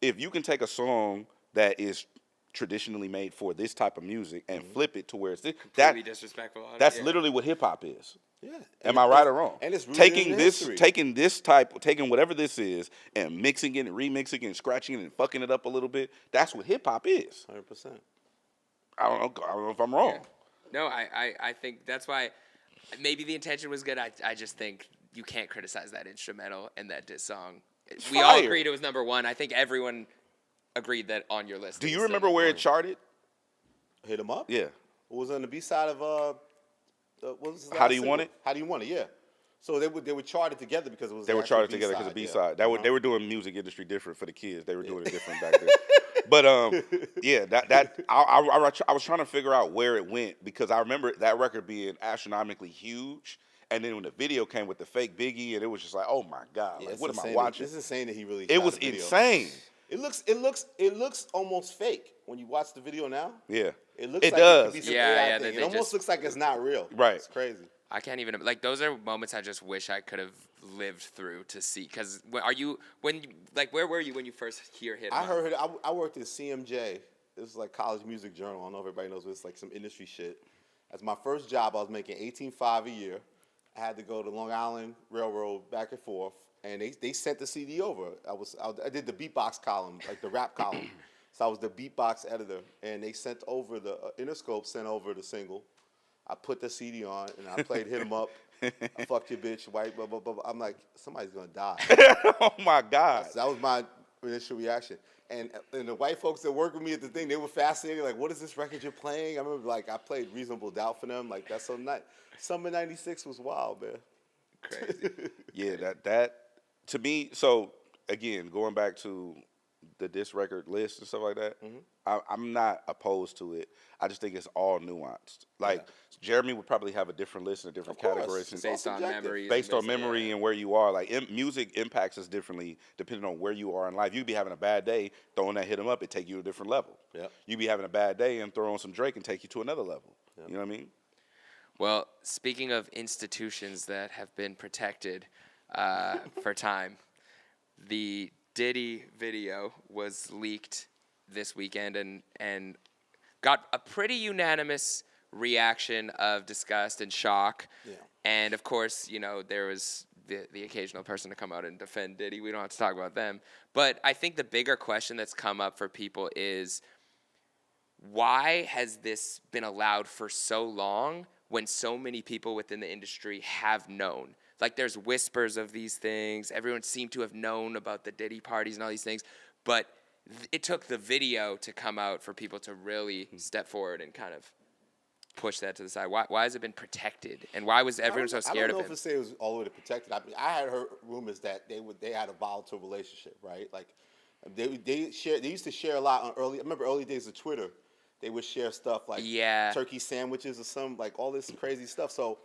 if you can take a song that is traditionally made for this type of music and flip it to where it's Completely disrespectful. On that's it, yeah. literally what hip hop is. Yeah. Am I right or wrong? And it's rooted taking in this, history. taking whatever this is, and mixing it and remixing it and scratching it and fucking it up a little bit. That's what hip hop is. 100%. I don't know if I'm wrong. Yeah. No, I think that's why maybe the intention was good. I just think you can't criticize that instrumental and that diss song. We all fire. agreed it was number one. I think everyone agreed that on your list. Do it you was still remember number where one. it charted? Hit him up? Yeah. It was on the B side of what was his How last Do You Want single? It? How Do You Want It? Yeah. So they were charted together because it was They were actual charted together because of B-side, B-side. They were doing music industry different for the kids. They were doing it different back then. But yeah, I was trying to figure out where it went because I remember that record being astronomically huge. And then when the video came with the fake Biggie, and it was just like, oh my God, Yeah, like, it's what am I insane watching? It's insane that he really. It shot was a video. insane. It looks almost fake when you watch the video now. Yeah, It looks it like does. It could be some Yeah, AI yeah, thing. they It almost just- looks like it's not real. Right. It's crazy. I can't even like those are moments I just wish I could have lived through to see. Because where were you when you first hit? I heard it. I worked at CMJ. It was like College Music Journal. I don't know if everybody knows, but it's like some industry shit. As my first job, I was making $18,500 a year. I had to go to Long Island Railroad back and forth, and they sent the CD over. I did the beatbox column, like the rap column. So I was the beatbox editor, and they sent over Interscope sent over the single. I put the CD on, and I played Hit 'Em Up. I fucked your bitch, white, blah, blah, blah, blah. I'm like, somebody's going to die. Oh my God. So that was my initial reaction. And the white folks that worked with me at the thing, they were fascinated. Like, what is this record you're playing? I remember, like, I played Reasonable Doubt for them. Like, that's so nice. Summer '96 was wild, man. Crazy. Yeah, that to me. So again, going back to the diss record list and stuff like that, I'm not opposed to it. I just think it's all nuanced. Like Jeremy would probably have a different list and a different Of course. categories and Based on subjective. memories. based on and memory and where you are. Like music impacts us differently depending on where you are in life. You'd be having a bad day, throwing that Hit 'Em Up, it take you to a different level. Yep. You'd be having a bad day and throw on some Drake and take you to another level. You know what I mean? Well, speaking of institutions that have been protected for time, the Diddy video was leaked this weekend and got a pretty unanimous reaction of disgust and shock. Yeah. And of course, you know, there was the occasional person to come out and defend Diddy. We don't have to talk about them. But I think the bigger question that's come up for people is why has this been allowed for so long when so many people within the industry have known? Like, there's whispers of these things. Everyone seemed to have known about the Diddy parties and all these things, but it took the video to come out for people to really step forward and kind of push that to the side. Why has it been protected, and why was everyone so scared I don't know of if it? it was all the way to protected. I mean, I had heard rumors that they had a volatile relationship, right? Like they used to share a lot on early. I remember early days of Twitter. They would share stuff like turkey sandwiches or some like all this crazy stuff. So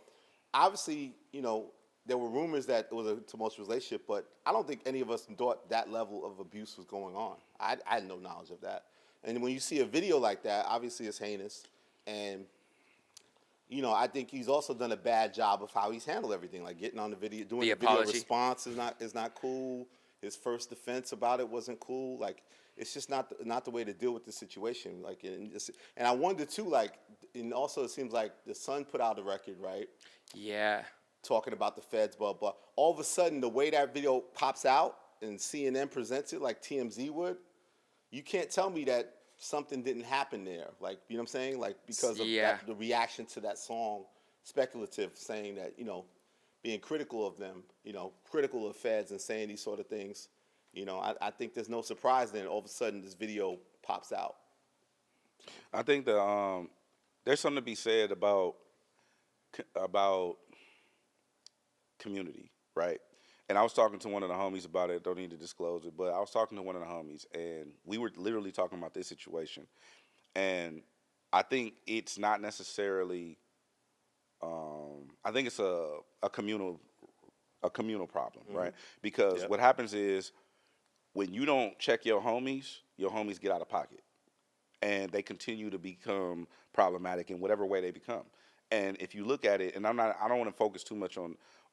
obviously, there were rumors that it was a tumultuous relationship, but I don't think any of us thought that level of abuse was going on. I had no knowledge of that. And when you see a video like that, obviously it's heinous. And I think he's also done a bad job of how he's handled everything, like getting on the video, doing the video response is not cool. His first defense about it wasn't cool. Like, it's just not the way to deal with the situation. Like, and I wonder too, like, and also it seems like the Sun put out a record, right? Yeah. Talking about the feds, blah blah. All of a sudden, the way that video pops out and CNN presents it like TMZ would, you can't tell me that something didn't happen there. Like, you know what I'm saying? Like, because of the reaction to that song, speculative, saying that, being critical of them, critical of feds and saying these sort of things. I think there's no surprise then all of a sudden this video pops out. I think that there's something to be said about community, right? And I was talking to one of the homies about it. Don't need to disclose it, but I was talking to one of the homies, and we were literally talking about this situation. And I think it's not necessarily. I think it's a communal problem, right? Because what happens is when you don't check your homies get out of pocket, and they continue to become problematic in whatever way they become. And if you look at it, and I don't want to focus too much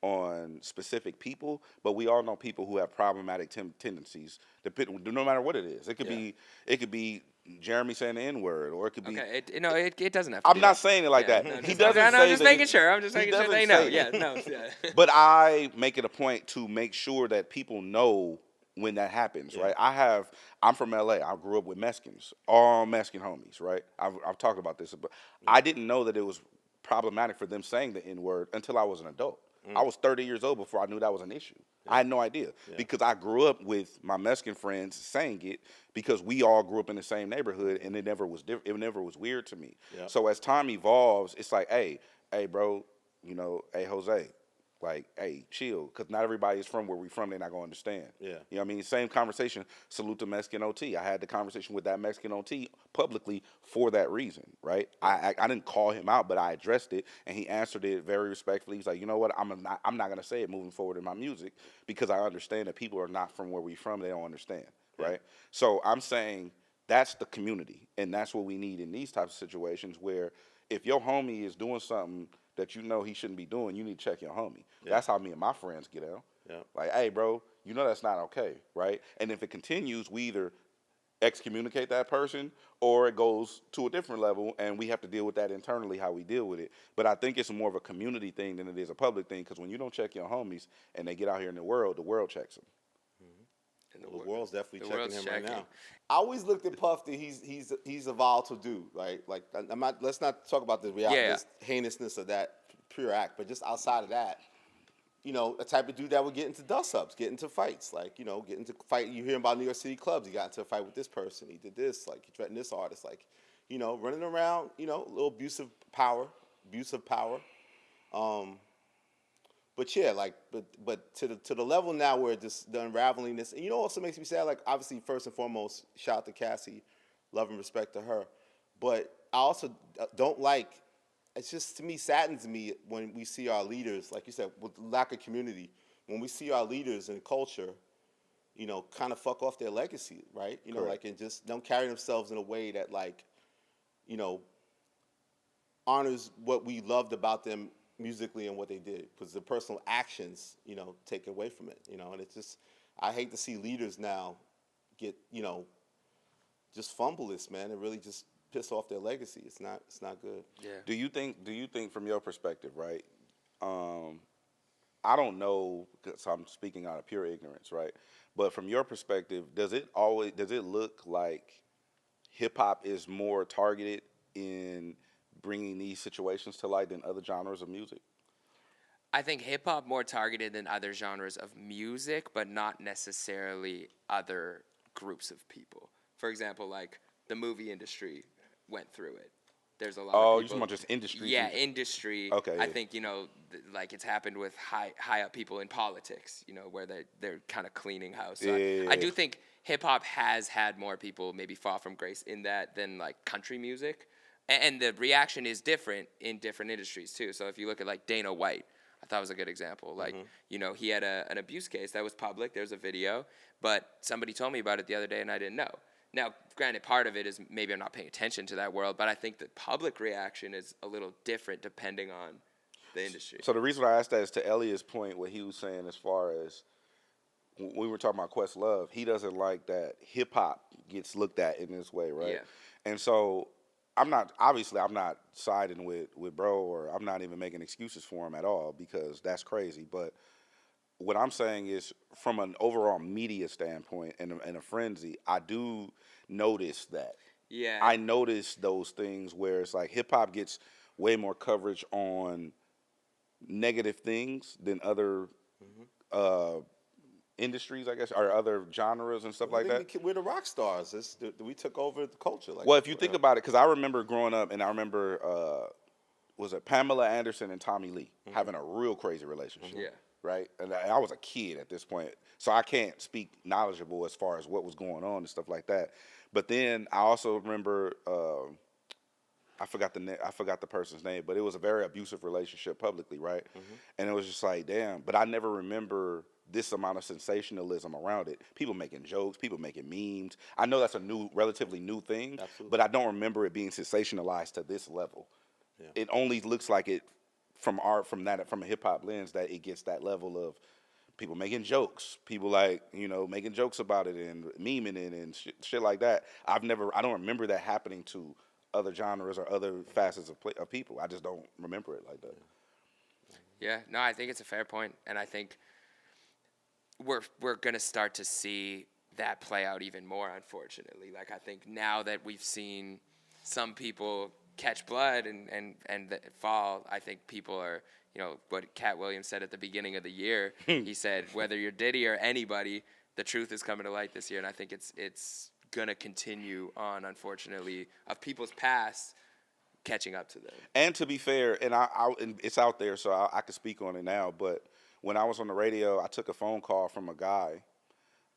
on specific people, but we all know people who have problematic tendencies. No matter what it is, it could be Jeremy saying the N-word, or it could be. Okay, it doesn't have to. I'm not saying it like that. No, He doesn't. I'm say just that making sure. I'm just making sure they know. Yeah, no. Yeah. But I make it a point to make sure that people know when that happens, right? I'm from LA. I grew up with Mexicans, all Mexican homies, right? I've talked about this, but I didn't know that it was problematic for them saying the N-word until I was an adult. I was 30 years old before I knew that was an issue. I had no idea because I grew up with my Mexican friends saying it because we all grew up in the same neighborhood, and it never was it never was weird to me. So as time evolves, it's like, hey, bro, hey, Jose, like, hey, chill, because not everybody is from where we from. They're not gonna understand. You know what I mean? Same conversation. Salute to Mexican OT. I had the conversation with that Mexican OT publicly for that reason, right? I didn't call him out, but I addressed it, and he answered it very respectfully. He's like, you know what? I'm not gonna say it moving forward in my music because I understand that people are not from where we from. They don't understand, right? So I'm saying that's the community, and that's what we need in these types of situations where if your homie is doing something that he shouldn't be doing, you need to check your homie. That's how me and my friends get out. Like, hey, bro, that's not okay, right? And if it continues, we either excommunicate that person or it goes to a different level, and we have to deal with that internally, how we deal with it. But I think it's more of a community thing than it is a public thing, because when you don't check your homies and they get out here in the world checks them. And the world's definitely checking him right now. I always looked at Puff that he's a volatile dude, right? Like, let's not talk about the reality, heinousness of that pure act, but just outside of that, a type of dude that would get into dust-ups, get into fights, like, get into fight. You hear about New York City clubs. He got into a fight with this person. He did this, like, he threatened this artist, like, running around, a little abusive power. But yeah, like, but to the level now where just the unraveling this, and also makes me sad. Like, obviously, first and foremost, shout out to Cassie, love and respect to her. But I also don't like. It's just, to me, saddens me when we see our leaders, like you said, with lack of community. When we see our leaders in culture, kind of fuck off their legacy, right? Like, and just don't carry themselves in a way that, like, honors what we loved about them musically and what they did, because the personal actions, take away from it, and it's just, I hate to see leaders now get, just fumble this, man, and really just piss off their legacy. It's not good. Yeah. Do you think from your perspective, right? I don't know, because I'm speaking out of pure ignorance, right? But from your perspective, does it look like hip hop is more targeted in bringing these situations to light than other genres of music? I think hip hop more targeted than other genres of music, but not necessarily other groups of people. For example, like the movie industry went through it. There's a lot of Oh, people. you're talking about just industry? Yeah, industry. Okay, I yeah. think, like it's happened with high up people in politics, where they're kind of cleaning house. So I do think hip hop has had more people maybe fall from grace in that than like country music. And the reaction is different in different industries too. So if you look at like Dana White, I thought was a good example. Like, he had an abuse case that was public. There's a video, but somebody told me about it the other day and I didn't know. Now, granted, part of it is maybe I'm not paying attention to that world, but I think the public reaction is a little different depending on the industry. So the reason I asked that is to Elliott's point, what he was saying as far as when we were talking about Questlove, he doesn't like that hip hop gets looked at in this way, right? Yeah. And so I'm not siding with bro, or I'm not even making excuses for him at all, because that's crazy. But what I'm saying is, from an overall media standpoint and a frenzy, I do notice that. Yeah. I notice those things where it's like hip hop gets way more coverage on negative things than other industries, I guess, or other genres and stuff like that. We're the rock stars. We took over the culture. Well, if you think about it, because I remember growing up, and I remember, was it Pamela Anderson and Tommy Lee having a real crazy relationship? Yeah. Right? And I was a kid at this point, so I can't speak knowledgeable as far as what was going on and stuff like that. But then I also remember, I forgot the person's name, but it was a very abusive relationship publicly, right? And it was just like, damn. But I never remember this amount of sensationalism around it. People making jokes, people making memes. I know that's a relatively new thing, but I don't remember it being sensationalized to this level. Yeah. It only looks like it from a hip hop lens that it gets that level of people making jokes, people like, making jokes about it and memeing it and shit like that. I don't remember that happening to other genres or other facets of people. I just don't remember it like that. Yeah, no, I think it's a fair point, and I think we're gonna start to see that play out even more, unfortunately. Like, I think now that we've seen some people catch blood and fall, I think people are, what Cat Williams said at the beginning of the year. He said, whether you're Diddy or anybody, the truth is coming to light this year, and I think it's gonna continue on, unfortunately, of people's past catching up to them. And to be fair, and and it's out there, so I can speak on it now, but when I was on the radio, I took a phone call from a guy,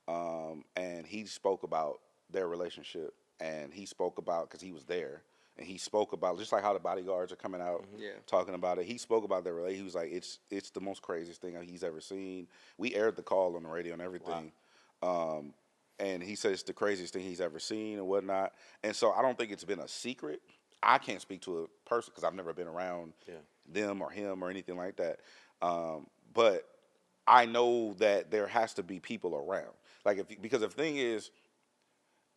and he spoke about their relationship, and he spoke about, because he was there, and he spoke about, just like how the bodyguards are coming out talking about it, he spoke about their relationship. He was like, it's the most craziest thing he's ever seen. We aired the call on the radio and everything. Wow. And he said it's the craziest thing he's ever seen and whatnot. And so I don't think it's been a secret. I can't speak to a person because I've never been around them or him or anything like that. But I know that there has to be people around. Because the thing is,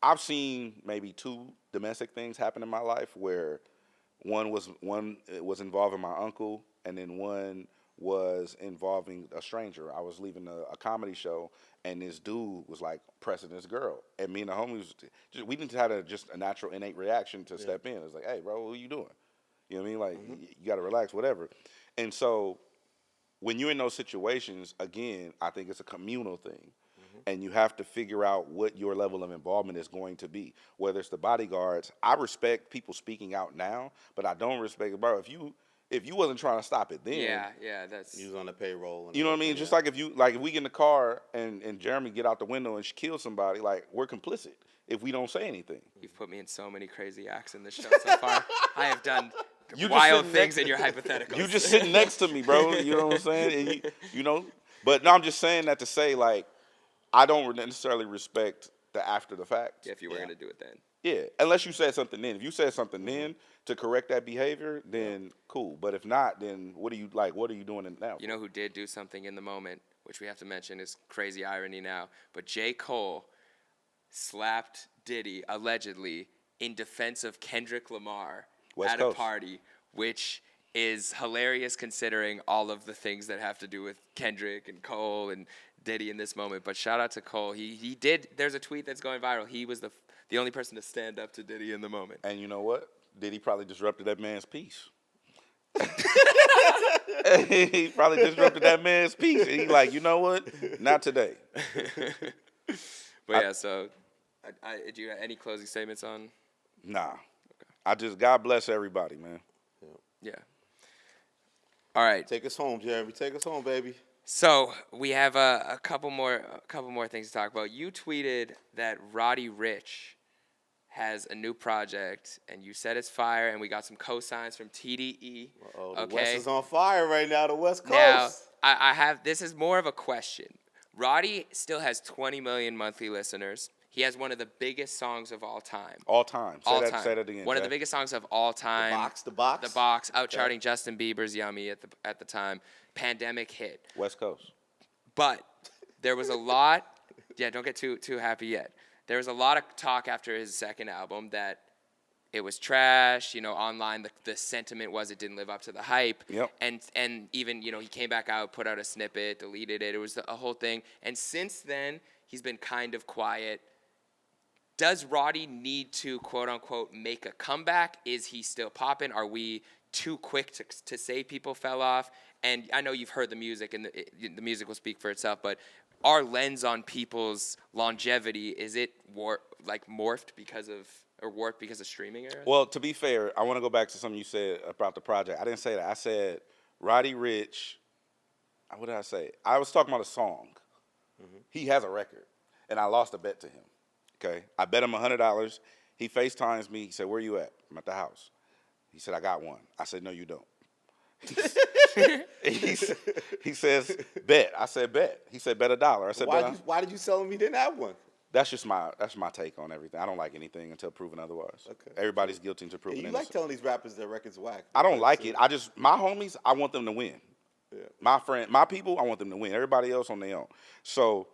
I've seen maybe 2 domestic things happen in my life where one was involving my uncle, and then one was involving a stranger. I was leaving a comedy show, and this dude was like pressing this girl, and me and the homies, we didn't have a natural innate reaction to step in. It was like, hey, bro, what are you doing? You know what I mean? Like, you got to relax, whatever. And so when you're in those situations, again, I think it's a communal thing. And you have to figure out what your level of involvement is going to be. Whether it's the bodyguards, I respect people speaking out now, but I don't respect, bro, if you wasn't trying to stop it then. That's. You was on the payroll. You know what I mean? Just like if we get in the car and Jeremy get out the window and she kills somebody, like, we're complicit if we don't say anything. You've put me in so many crazy acts in this show so far. I have done wild things in your hypotheticals. You just sitting next to me, bro. You know what I'm saying? And but no, I'm just saying that to say, like, I don't necessarily respect the after the fact. Yeah, if you were going to do it then. Yeah, unless you said something then. If you said something then to correct that behavior, then cool. But if not, then what are you doing now? You know who did do something in the moment, which we have to mention is crazy irony now, but J. Cole slapped Diddy, allegedly, in defense of Kendrick Lamar at a party, which is hilarious considering all of the things that have to do with Kendrick and Cole and Diddy in this moment. But shout out to Cole. He did. There's a tweet that's going viral. He was the only person to stand up to Diddy in the moment. And you know what? Diddy probably disrupted that man's peace. He probably disrupted that man's peace. And he like, you know what? Not today. But yeah, so do you have any closing statements on? Nah. I just, God bless everybody, man. Yeah. All right. Take us home, Jeremy. Take us home, baby. So we have a couple more things to talk about. You tweeted that Roddy Ricch has a new project, and you said it's fire, and we got some cosigns from TDE. The West is on fire right now, the West Coast. Now, I have, this is more of a question. Roddy still has 20 million monthly listeners. He has one of the biggest songs of all time. All time. Say that again. One of the biggest songs of all time. The Box. Outcharting Justin Bieber's Yummy at the time. Pandemic hit. West Coast. But there was a lot, don't get too happy yet. There was a lot of talk after his second album that it was trash. You know, online the sentiment was it didn't live up to the hype. Yep. And even, you know, he came back out, put out a snippet, deleted it. It was a whole thing. And since then, he's been kind of quiet. Does Roddy need to, quote unquote, make a comeback? Is he still popping? Are we too quick to say people fell off? And I know you've heard the music, and the music will speak for itself, but our lens on people's longevity, is it morphed because of streaming era? Well, to be fair, I want to go back to something you said about the project. I didn't say that. I said Roddy Ricch. What did I say? I was talking about a song. Mm-hmm. He has a record, and I lost a bet to him. Okay, I bet him $100. He FaceTimes me. He said, "Where you at?" I'm at the house. He said, "I got one." I said, "No, you don't." he says, "Bet." I said, "Bet." He said, "Bet $1." I said, why did you tell him he didn't have one? That's my take on everything. I don't like anything until proven otherwise. Okay. Everybody's guilty until proven innocent. You like telling these rappers their records whack. I don't like it. My homies, I want them to win. Yeah. My people, I want them to win. Everybody else on their own. So,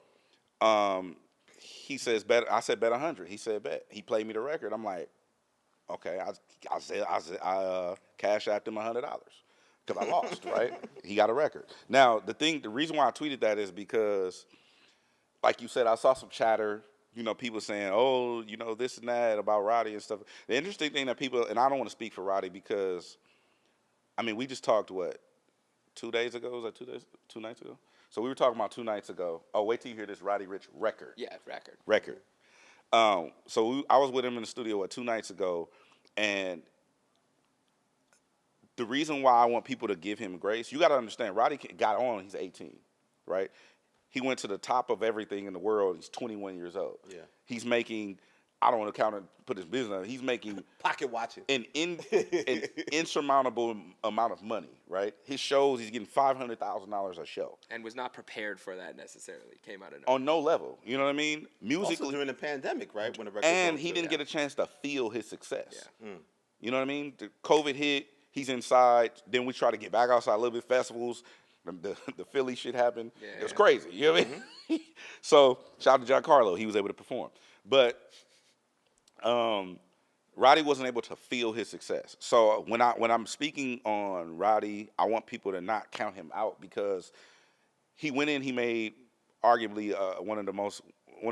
he says bet. I said bet 100. He said bet. He played me the record. I'm like, okay. I cash apped him $100 because I lost. Right? He got a record. Now the reason why I tweeted that is because, like you said, I saw some chatter. You know, people saying, oh, you know, this and that about Roddy and stuff. The interesting thing that people, and I don't want to speak for Roddy because, I mean, we just talked 2 days ago? Was that 2 days? 2 nights ago? So we were talking about 2 nights ago. Oh, wait till you hear this Roddy Ricch record. Yeah, record. So I was with him in the studio 2 nights ago, and the reason why I want people to give him grace, you got to understand, Roddy got on, he's 18, right? He went to the top of everything in the world. He's 21 years old. Yeah. He's making, I don't want to count and put his business on, he's making pocket watching an insurmountable amount of money, right? His shows, he's getting $500,000 a show. And was not prepared for that necessarily. Came out of nowhere. On no level. You know what I mean? Musically. Also during the pandemic, right? When the record and he didn't get a chance to feel his success. Yeah. You know what I mean? The COVID hit, he's inside. Then we try to get back outside a little bit, festivals. The Philly shit happened. Yeah, it was crazy. You know what I mean? Mm-hmm. So shout out to Giancarlo. He was able to perform. But Roddy wasn't able to feel his success. So when I'm speaking on Roddy, I want people to not count him out because he went in, he made arguably one of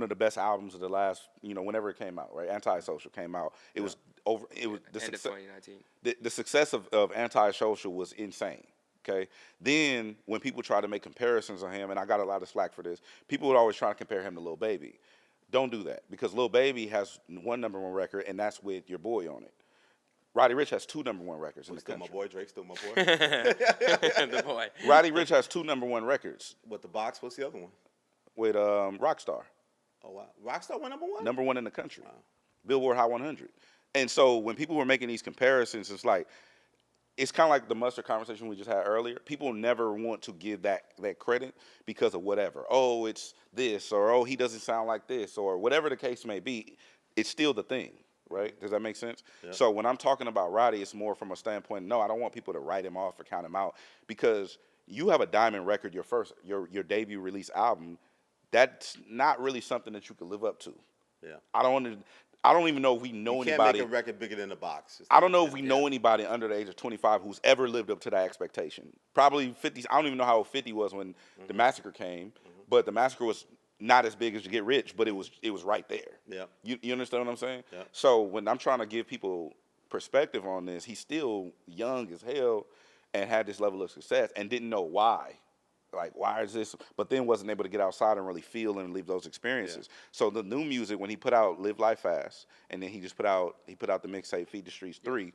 the best albums of the last, you know, whenever it came out, right? Antisocial came out. It was over. It was the end of 2019. The success of Antisocial was insane. Okay. Then when people try to make comparisons on him, and I got a lot of slack for this, people would always try to compare him to Lil Baby. Don't do that because Lil Baby has one #1 record, and that's with your boy on it. Roddy Ricch has 2 #1 records in the country. My boy Drake, still my boy. The boy. Roddy Ricch has 2 #1 records. With the Box, what's the other one? With Rockstar. Oh wow, Rockstar went #1. #1 in the country. Wow. Billboard Hot 100. And so when people were making these comparisons, it's like. It's kind of like the mustard conversation we just had earlier. People never want to give that credit because of whatever. Oh, it's this, or oh, he doesn't sound like this, or whatever the case may be. It's still the thing, right? Does that make sense? Yep. So when I'm talking about Roddy, it's more from a standpoint, no, I don't want people to write him off or count him out because you have a diamond record, your debut release album. That's not really something that you could live up to. Yeah. I don't even know if we know anybody. You can't make a record bigger than the Box. I don't know if we know anybody under the age of 25 who's ever lived up to that expectation. Probably 50. I don't even know how old 50 was when the massacre came. but the massacre was not as big as to Get Rich, but it was right there. Yeah. You understand what I'm saying? Yeah. So when I'm trying to give people perspective on this, he's still young as hell and had this level of success and didn't know why. Like, why is this? But then wasn't able to get outside and really feel and live those experiences. Yeah. So the new music, when he put out Live Life Fast, and then he put out the mixtape Feed the Streets 3,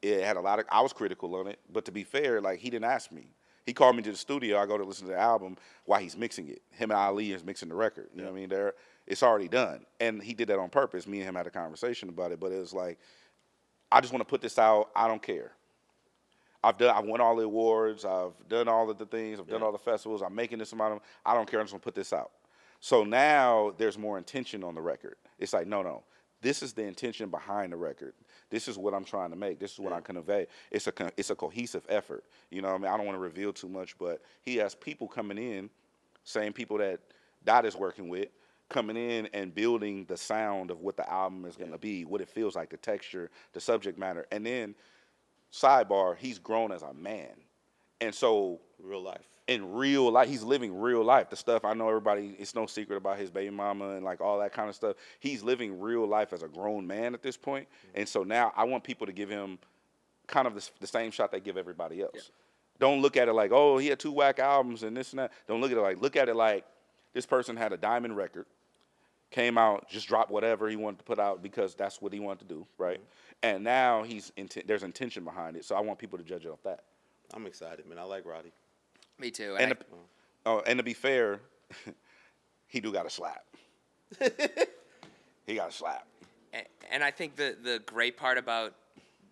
it had a lot of, I was critical on it, but to be fair, like, he didn't ask me. He called me to the studio. I go to listen to the album while he's mixing it. Him and Ali is mixing the record. You know what I mean? It's already done. And he did that on purpose. Me and him had a conversation about it. But it was like, I just want to put this out. I don't care. I won all the awards. I've done all of the things. I've done all the festivals. I'm making this amount of, I don't care. I just want to put this out. So now there's more intention on the record. It's like, no. This is the intention behind the record. This is what I'm trying to make. This is what I convey. It's a cohesive effort. You know what I mean? I don't want to reveal too much, but he has people coming in, same people that Dot is working with, coming in and building the sound of what the album is going to be, what it feels like, the texture, the subject matter. And then, sidebar, he's grown as a man. And so Real life. In real life, he's living real life. The stuff, I know everybody, it's no secret about his baby mama and like all that kind of stuff. He's living real life as a grown man at this point. And so now I want people to give him kind of the same shot they give everybody else. Yeah. Don't look at it like, oh, he had 2 whack albums and this and that. Don't look at it like this person had a diamond record, came out, just dropped whatever he wanted to put out because that's what he wanted to do, right? And now there's intention behind it. So I want people to judge it off that. I'm excited, man. I like Roddy. Me too. And to be fair, he do got a slap. He got a slap. And I think the great part about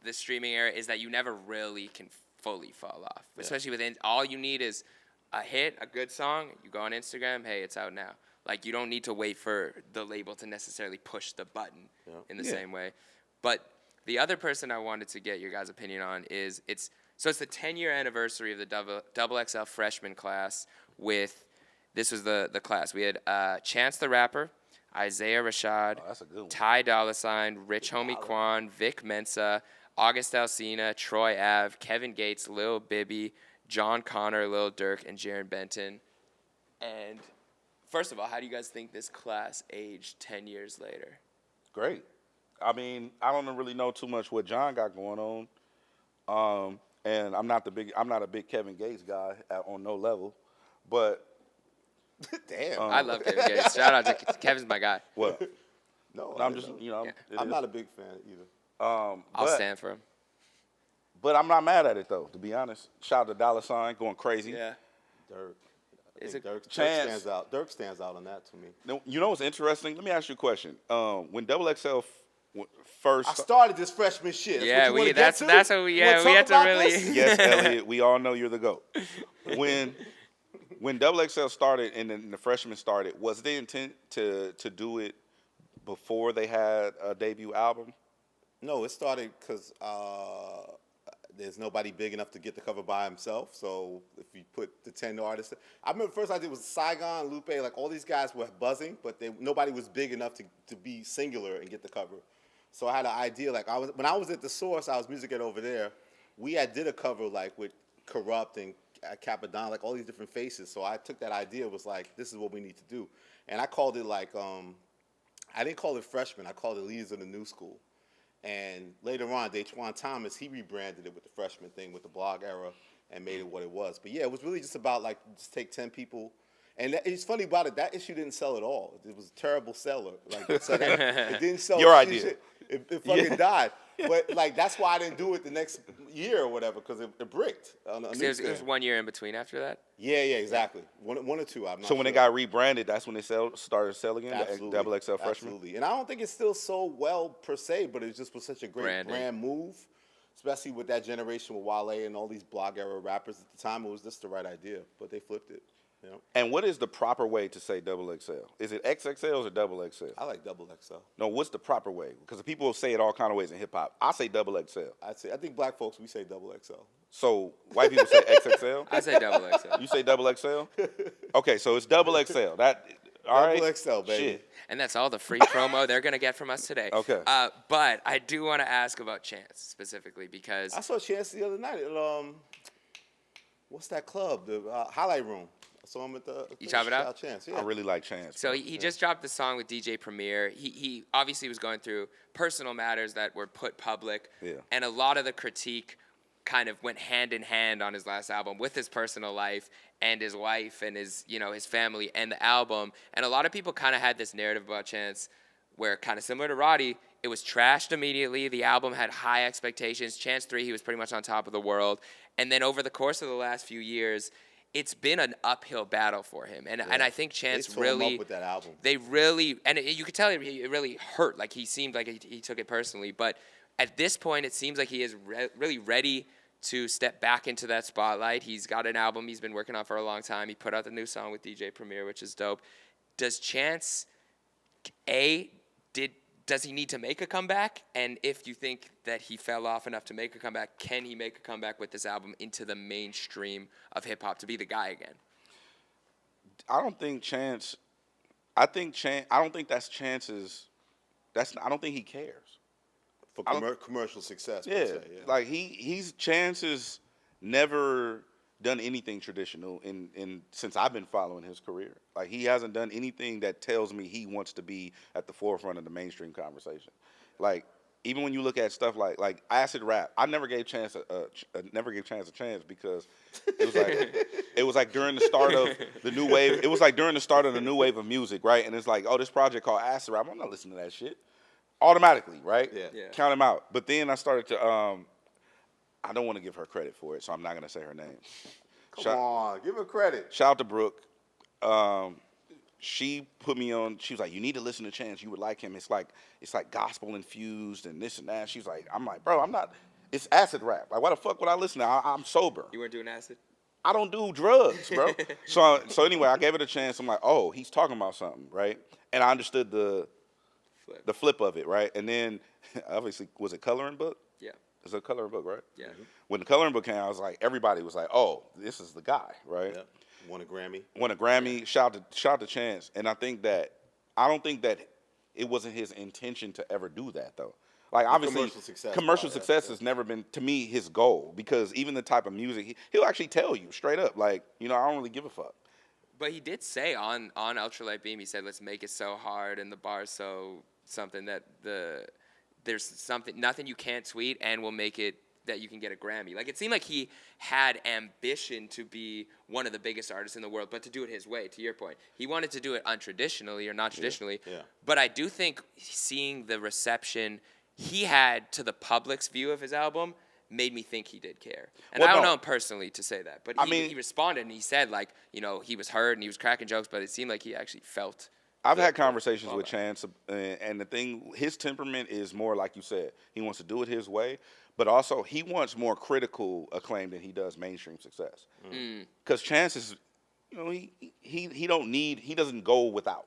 the streaming era is that you never really can fully fall off. Yeah. Especially within, all you need is a hit, a good song. You go on Instagram, hey, it's out now. Like, you don't need to wait for the label to necessarily push the button in the same way. But the other person I wanted to get your guys' opinion on is it's the 10-year anniversary of the Double XL freshman class. This was the class. We had Chance the Rapper, Isaiah Rashad, Ty Dolla $ign, Rich Homie Quan, Vic Mensa, August Alsina, Troy Ave, Kevin Gates, Lil Bibby, John Connor, Lil Durk, and Jaron Benton. And first of all, how do you guys think this class aged 10 years later? Great. I mean, I don't really know too much what John got going on. And I'm not a big Kevin Gates guy on no level, but damn, I love Kevin Gates. Shout out to Kevin's my guy. What? No, I'm just I'm not a big fan either. I'll stand for him. But I'm not mad at it though, to be honest. Shout out to Dollar $ign going crazy. Yeah. Dirk stands out. Dirk stands out on that to me. Now, you know what's interesting? Let me ask you a question. When Double XL first, I started this freshman shit. That's what we had to really. Yes, Elliott, we all know you're the GOAT. When Double XL started and then the freshmen started, was the intent to do it before they had a debut album? No, it started because there's nobody big enough to get the cover by himself. So if you put the 10 artists, I remember first I did was Saigon, Lupe, like all these guys were buzzing, but nobody was big enough to be singular and get the cover. So I had an idea, like when I was at the Source, I was music head over there. We did a cover like with Corrupt and Capadon, like all these different faces. So I took that idea, was like, this is what we need to do, and I called it like I didn't call it Freshmen, I called it Leaders of the New School. And later on, Daquan Thomas, he rebranded it with the freshman thing, with the blog era, and made it what it was. But yeah, it was really just about like, just take 10 people. And it's funny about it, that issue didn't sell at all. It was a terrible seller. Like, so it didn't sell. Your idea. It fucking died. But like, that's why I didn't do it the next year or whatever, because it bricked. It was 1 year in between after that? Yeah, exactly. One or two, I'm not So when sure. it got rebranded, that's when they started selling it, Absolutely. the Double XL freshman? Absolutely. And I don't think it's still sold well per se, but it just was such a great brand move, especially with that generation with Wale and all these blog era rappers at the time. It was just the right idea, but they flipped it. You know? And what is the proper way to say Double XL? Is it XXL or Double XL? I like Double XL. No, what's the proper way? Because people say it all kind of ways in hip hop. I say Double XL. I think black folks, we say Double XL. So white people say XXL? I say Double XL. You say Double XL? Okay, so it's Double XL. Double XL, baby. Shit. And that's all the free promo they're going to get from us today. Okay. But I do want to ask about Chance specifically, because I saw Chance the other night at, what's that club? The Highlight Room. I saw him at the You chop it up? Chance. I really like Chance. So he just dropped the song with DJ Premier. He obviously was going through personal matters that were put public. Yeah. And a lot of the critique kind of went hand in hand on his last album with his personal life and his wife and his, you know, his family and the album. And a lot of people kind of had this narrative about Chance where, kind of similar to Roddy, it was trashed immediately. The album had high expectations. Chance 3, he was pretty much on top of the world. And then over the course of the last few years, it's been an uphill battle for him. And I think Chance they tore him really, up with that album. they really, and you could tell it really hurt. Like he seemed like he took it personally. But at this point, it seems like he is really ready to step back into that spotlight. He's got an album he's been working on for a long time. He put out the new song with DJ Premier, which is dope. Does Chance, does he need to make a comeback? And if you think that he fell off enough to make a comeback, can he make a comeback with this album into the mainstream of hip hop to be the guy again? I don't think Chance. I don't think that's Chance's. I don't think he cares. For commercial success. Yeah, per se, yeah. like Chance has never done anything traditional in since I've been following his career. Like he hasn't done anything that tells me he wants to be at the forefront of the mainstream conversation. Like even when you look at stuff like acid rap, I never gave Chance a chance because it was like during the start of the new wave. It was like during the start of the new wave of music, right? And it's like, oh, this project called acid rap. I'm not listening to that shit. Automatically, right? Yeah. Count him out. But then I started to I don't want to give her credit for it, so I'm not gonna say her name. Come on, give her credit. Shout out to Brooke. She put me on. She was like, "You need to listen to Chance. You would like him. It's like gospel infused and this and that." She's like, "I'm like, bro, I'm not. It's acid rap. Like, why the fuck would I listen? I'm sober. You weren't doing acid? I don't do drugs, bro." So anyway, I gave it a chance. I'm like, "Oh, he's talking about something, right?" And I understood the flip of it, right? And then obviously, was it Coloring Book? Yeah. It's a coloring book, right? Yeah. When the coloring book came out, I was like, everybody was like, "Oh, this is the guy," right? Yeah. Won a Grammy. Won a Grammy. Shout to Chance. And I don't think that it wasn't his intention to ever do that though. Like obviously, commercial success has never been to me his goal because even the type of music he'll actually tell you straight up, like, you know, I don't really give a fuck. But he did say on Ultralight Beam, he said, "Let's make it so hard and the bar so something that there's nothing you can't tweet and we'll make it that you can get a Grammy." Like it seemed like he had ambition to be one of the biggest artists in the world, but to do it his way. To your point, he wanted to do it untraditionally or not traditionally. Yeah. But I do think seeing the reception he had to the public's view of his album made me think he did care. And Well, I don't no. know him personally to say that, but I mean- he responded and he said, like, you know, he was hurt and he was cracking jokes, but it seemed like he actually felt. I've had conversations with fallback. Chance, and the thing, his temperament is more like you said. He wants to do it his way, but also he wants more critical acclaim than he does mainstream success. Because Chance is, you know, he doesn't go without.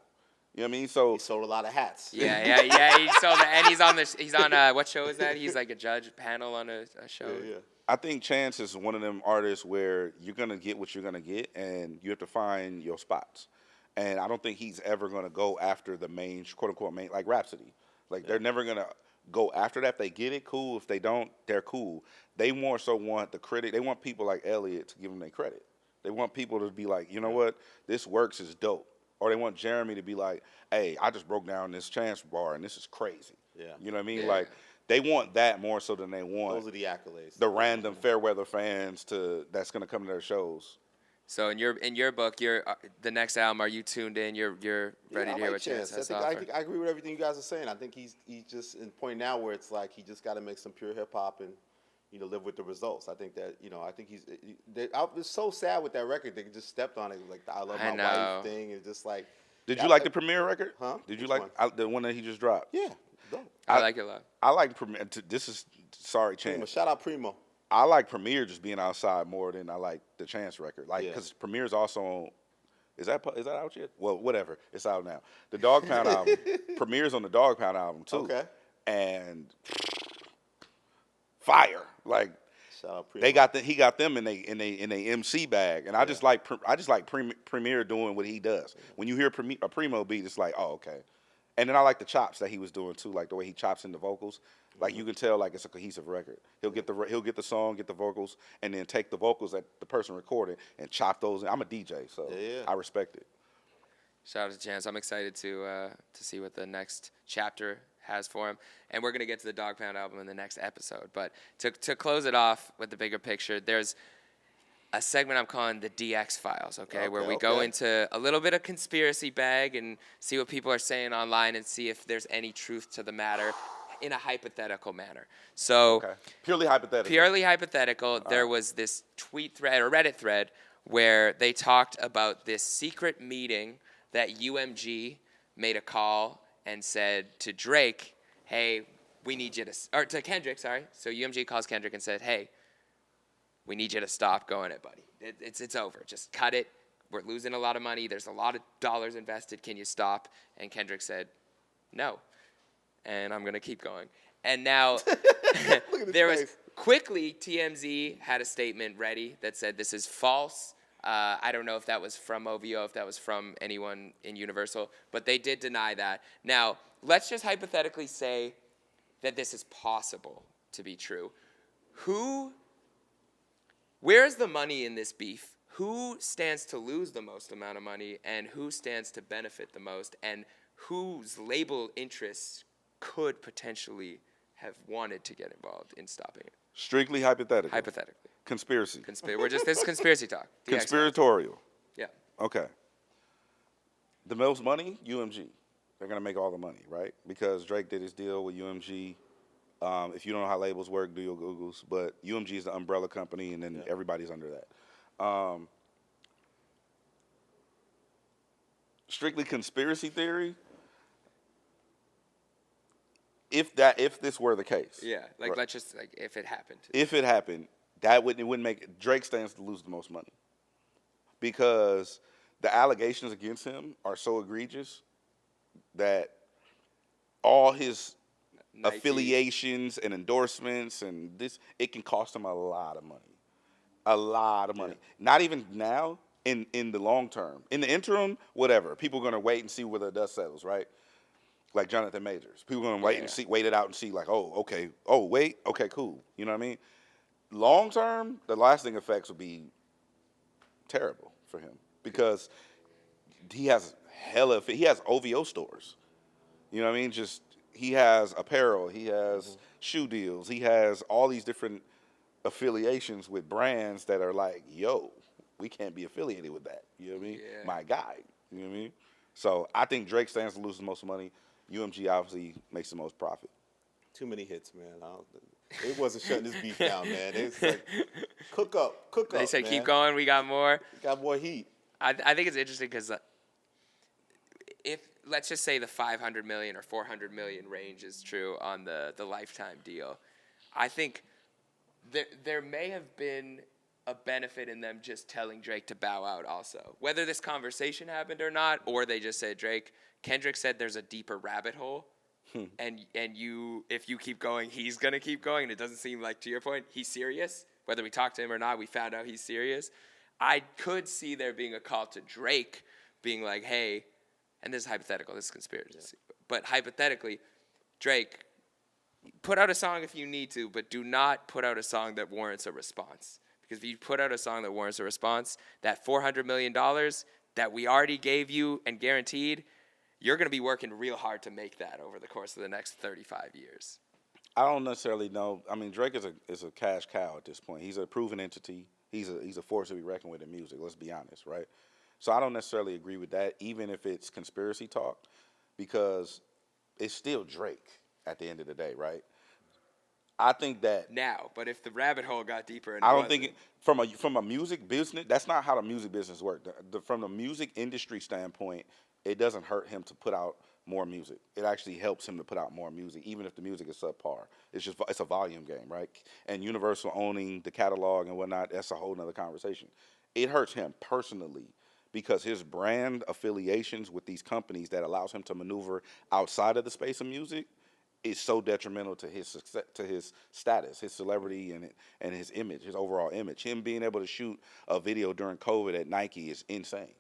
You know what I mean? So He sold a lot of hats. Yeah. He sold it, and he's on what show is that? He's like a judge panel on a show. Yeah. I think Chance is one of them artists where you're gonna get what you're gonna get, and you have to find your spots. And I don't think he's ever gonna go after the main, quote unquote, main, like Rhapsody. Like they're never gonna go after that. If they get it, cool. If they don't, they're cool. They more so want the credit. They want people like Elliott to give them their credit. They want people to be like, you know what, this works is dope. Or they want Jeremy to be like, hey, I just broke down this Chance bar and this is crazy. Yeah. You know what I mean? Yeah. Like they want that more so than they want Those are the accolades. the random fair weather fans that's gonna come to their shows. So in your book, the next album, are you tuned in? You're ready to hear what Chance has to offer? I agree with everything you guys are saying. I think he's just in the point now where it's like he just got to make some pure hip hop and, you know, live with the results. I think that, you know, I was so sad with that record. They just stepped on it, like the I Love My Wife thing, and just like. Did you like the Premiere record? Huh? Did you Which like the one that he just dropped? Yeah, dope. I like it a lot. I like Premiere. This is sorry, Primo, Chance. shout out Primo. I like Premiere just being outside more than I like the Chance record. Like, Yeah. because Premiere's also on. Is that out yet? Well, whatever. It's out now. The Dog Pound album. Premiere's on the Dog Pound album too. Okay. And fire. Like Shout out Primo. he got them in a MC bag, and I just like Premiere doing what he does. When you hear a Primo beat, it's like, oh, okay. And then I like the chops that he was doing too, like the way he chops in the vocals. Like you can tell, like it's a cohesive record. He'll get the song, get the vocals, and then take the vocals that the person recorded and chop those in. I'm a DJ, so Yeah. I respect it. Shout out to Chance. I'm excited to see what the next chapter has for him. And we're going to get to the Dog Pound album in the next episode. But to close it off with the bigger picture, there's a segment I'm calling the DX Files, okay, where we go into a little bit of conspiracy bag and see what people are saying online and see if there's any truth to the matter in a hypothetical manner. So Purely hypothetical. Purely hypothetical. There was this tweet thread or Reddit thread where they talked about this secret meeting that UMG made a call and said to Drake, hey, we need you to, or to Kendrick, sorry. So UMG calls Kendrick and said, hey, we need you to stop going it, buddy. It's over. Just cut it. We're losing a lot of money. There's a lot of dollars invested. Can you stop? And Kendrick said, no. And I'm going to keep going. And now there was quickly TMZ had a statement ready that said this is false. I don't know if that was from OVO, if that was from anyone in Universal, but they did deny that. Now, let's just hypothetically say that this is possible to be true. Where's the money in this beef? Who stands to lose the most amount of money and who stands to benefit the most and whose label interests could potentially have wanted to get involved in stopping it? Strictly hypothetical. Hypothetically. Conspiracy. This is conspiracy talk. DX. Conspiratorial. Yeah. Okay. The most money, UMG. They're going to make all the money, right? Because Drake did his deal with UMG. If you don't know how labels work, do your Googles. But UMG is the umbrella company, and then everybody's under that. Strictly conspiracy theory. If this were the case. Yeah. Like, right, let's just, like, if it happened. If it happened, it wouldn't make Drake stands to lose the most money. Because the allegations against him are so egregious that all his Nike. affiliations and endorsements and it can cost him a lot of money. A lot of money. Not even now, in the long term. In the interim, whatever. People are going to wait and see where the dust settles, right? Like Jonathan Majors. People are going to wait it out and see like, oh, okay. Oh, wait. Okay, cool. You know what I mean? Long term, the lasting effects will be terrible for him because he has OVO stores. You know what I mean? Just he has apparel, he has shoe deals, he has all these different affiliations with brands that are like, yo, we can't be affiliated with that. You know what I mean? Yeah. My guy. You know what I mean? So I think Drake stands to lose the most money. UMG obviously makes the most profit. Too many hits, man. It wasn't shutting this beef down, man. It's like, cook up, They said, man. keep going, we got more. Got more heat. I think it's interesting because if, let's just say the 500 million or 400 million range is true on the lifetime deal, I think there may have been a benefit in them just telling Drake to bow out also. Whether this conversation happened or not, or they just said, Kendrick said there's a deeper rabbit hole. And if you keep going, he's going to keep going. And it doesn't seem like, to your point, he's serious. Whether we talked to him or not, we found out he's serious. I could see there being a call to Drake being like, hey, and this is hypothetical, this is conspiracy. Yeah. But hypothetically, Drake, put out a song if you need to, but do not put out a song that warrants a response. Because if you put out a song that warrants a response, that $400 million that we already gave you and guaranteed, you're going to be working real hard to make that over the course of the next 35 years. I don't necessarily know. I mean, Drake is a cash cow at this point. He's a proven entity. He's a force to be reckoned with in music. Let's be honest, right? So I don't necessarily agree with that, even if it's conspiracy talk, because it's still Drake at the end of the day, right? I think that now, but if the rabbit hole got deeper, and I don't think from a music business, that's not how the music business works. From the music industry standpoint, it doesn't hurt him to put out more music. It actually helps him to put out more music, even if the music is subpar. It's a volume game, right? And Universal owning the catalog and whatnot, that's a whole nother conversation. It hurts him personally because his brand affiliations with these companies that allows him to maneuver outside of the space of music is so detrimental to his success, to his status, his celebrity, and his image, his overall image. Him being able to shoot a video during COVID at Nike is insane.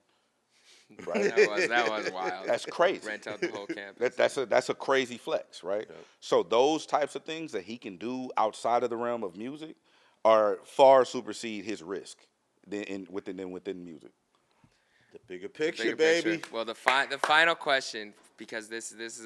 right? That was wild. That's crazy. Rent out the whole campus. That's a crazy flex, right? Yep. So those types of things that he can do outside of the realm of music are far supersede his risk within music. The bigger picture, Bigger baby. picture. Well, the final question, because this is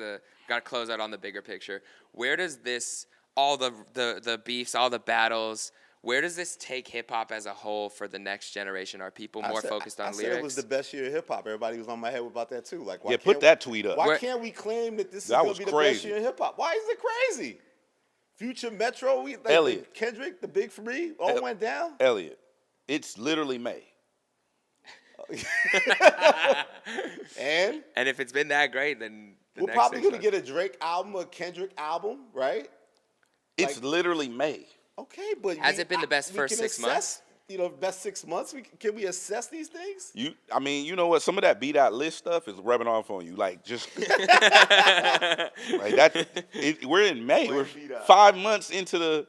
got to close out on the bigger picture. Where does this, all the beefs, all the battles, where does this take hip hop as a whole for the next generation? Are people more focused on I lyrics? said it was the best year of hip hop. Everybody was on my head about that too. Like, why Yeah, can't put that tweet up. Why Where- can't we claim that this is That gonna was be the crazy. best year in hip hop? Why is it crazy? Future Metro, Elliott. Kendrick, the Big Three, all went down. Elliott, it's literally May. And And if it's been that great, then the we're next probably 6 gonna months- get a Drake album, a Kendrick album, right? It's Like- literally May. Okay, but Has it been the best we first can 6 assess, months? You know, best 6 months. Can we assess these things? You know what? Some of that beat out list stuff is rubbing off on you. Like just like that. We're in May. Wait, We're beat out. 5 months into the.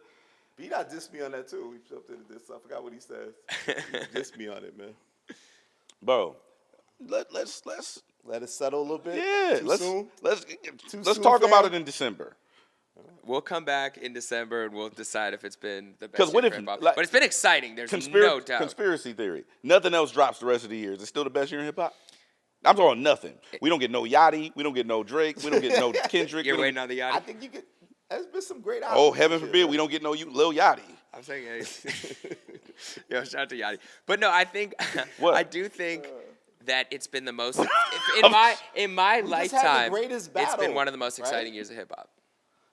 B-Dot dissed me on that too. He jumped into this. I forgot what he said. He dissed me on it, man. Bro, let's Let it settle a little bit. yeah. Too let's soon? let's soon, talk about fam? it in December. We'll come back in December and we'll decide if it's been the best 'Cause what year if, for hip-hop. like, But it's been exciting. There's no doubt. Conspiracy theory. Nothing else drops the rest of the year. Is it still the best year in hip hop? I'm talking nothing. We don't get no Yachty. We don't get no Drake. We don't get no Kendrick. You're we don't- waiting on the I Yachty? think you could. There's been some great albums. Oh, heaven this forbid year, we don't get no Lil Yachty. I'm saying, yo, shout out to Yachty. But no, I think, What? I do think that it's been the most, in my We just had the lifetime, greatest it's been battle, one of the most right? exciting years of hip hop.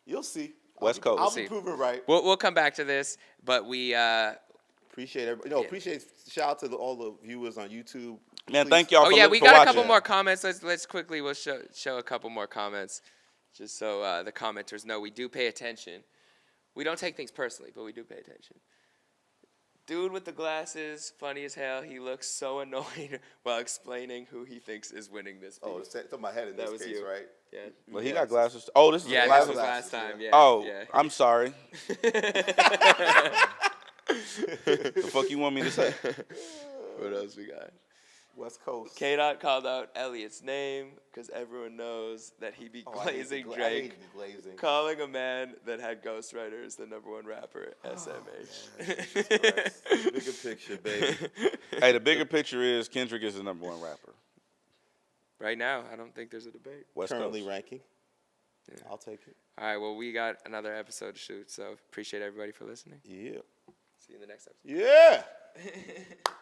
You'll see. West Coast. I'll We'll be see. proven right. We'll come back to this, but we, Appreciate everybody. No, appreciate. Shout out to all the viewers on YouTube. Man, Please- thank y'all oh for yeah, li- we for got a watching. couple more comments. Let's quickly, we'll show a couple more comments, just so the commenters know we do pay attention. We don't take things personally, but we do pay attention. Dude with the glasses, funny as hell. He looks so annoyed while explaining who he thinks is winning this beef. Oh, it's on my head in That this was case, you. right? Yeah. Well, he got glasses. Oh, this is Yeah, glasses. that was last time. Yeah. Oh, yeah. I'm sorry. The fuck you want me to say? What else we got? West Coast. K-Dot called out Elliott's name because everyone knows that he be Oh, I hate glazing the I Drake, hate the glazing. calling a man that had ghostwriters the #1 rapper, SMH. Bigger picture, baby. Hey, the bigger picture is Kendrick is the #1 rapper. Right now, I don't think there's a debate. West Currently Coast. ranking. I'll take it. All right, well, we got another episode to shoot, so appreciate everybody for listening. Yeah. See you in the next episode. Yeah.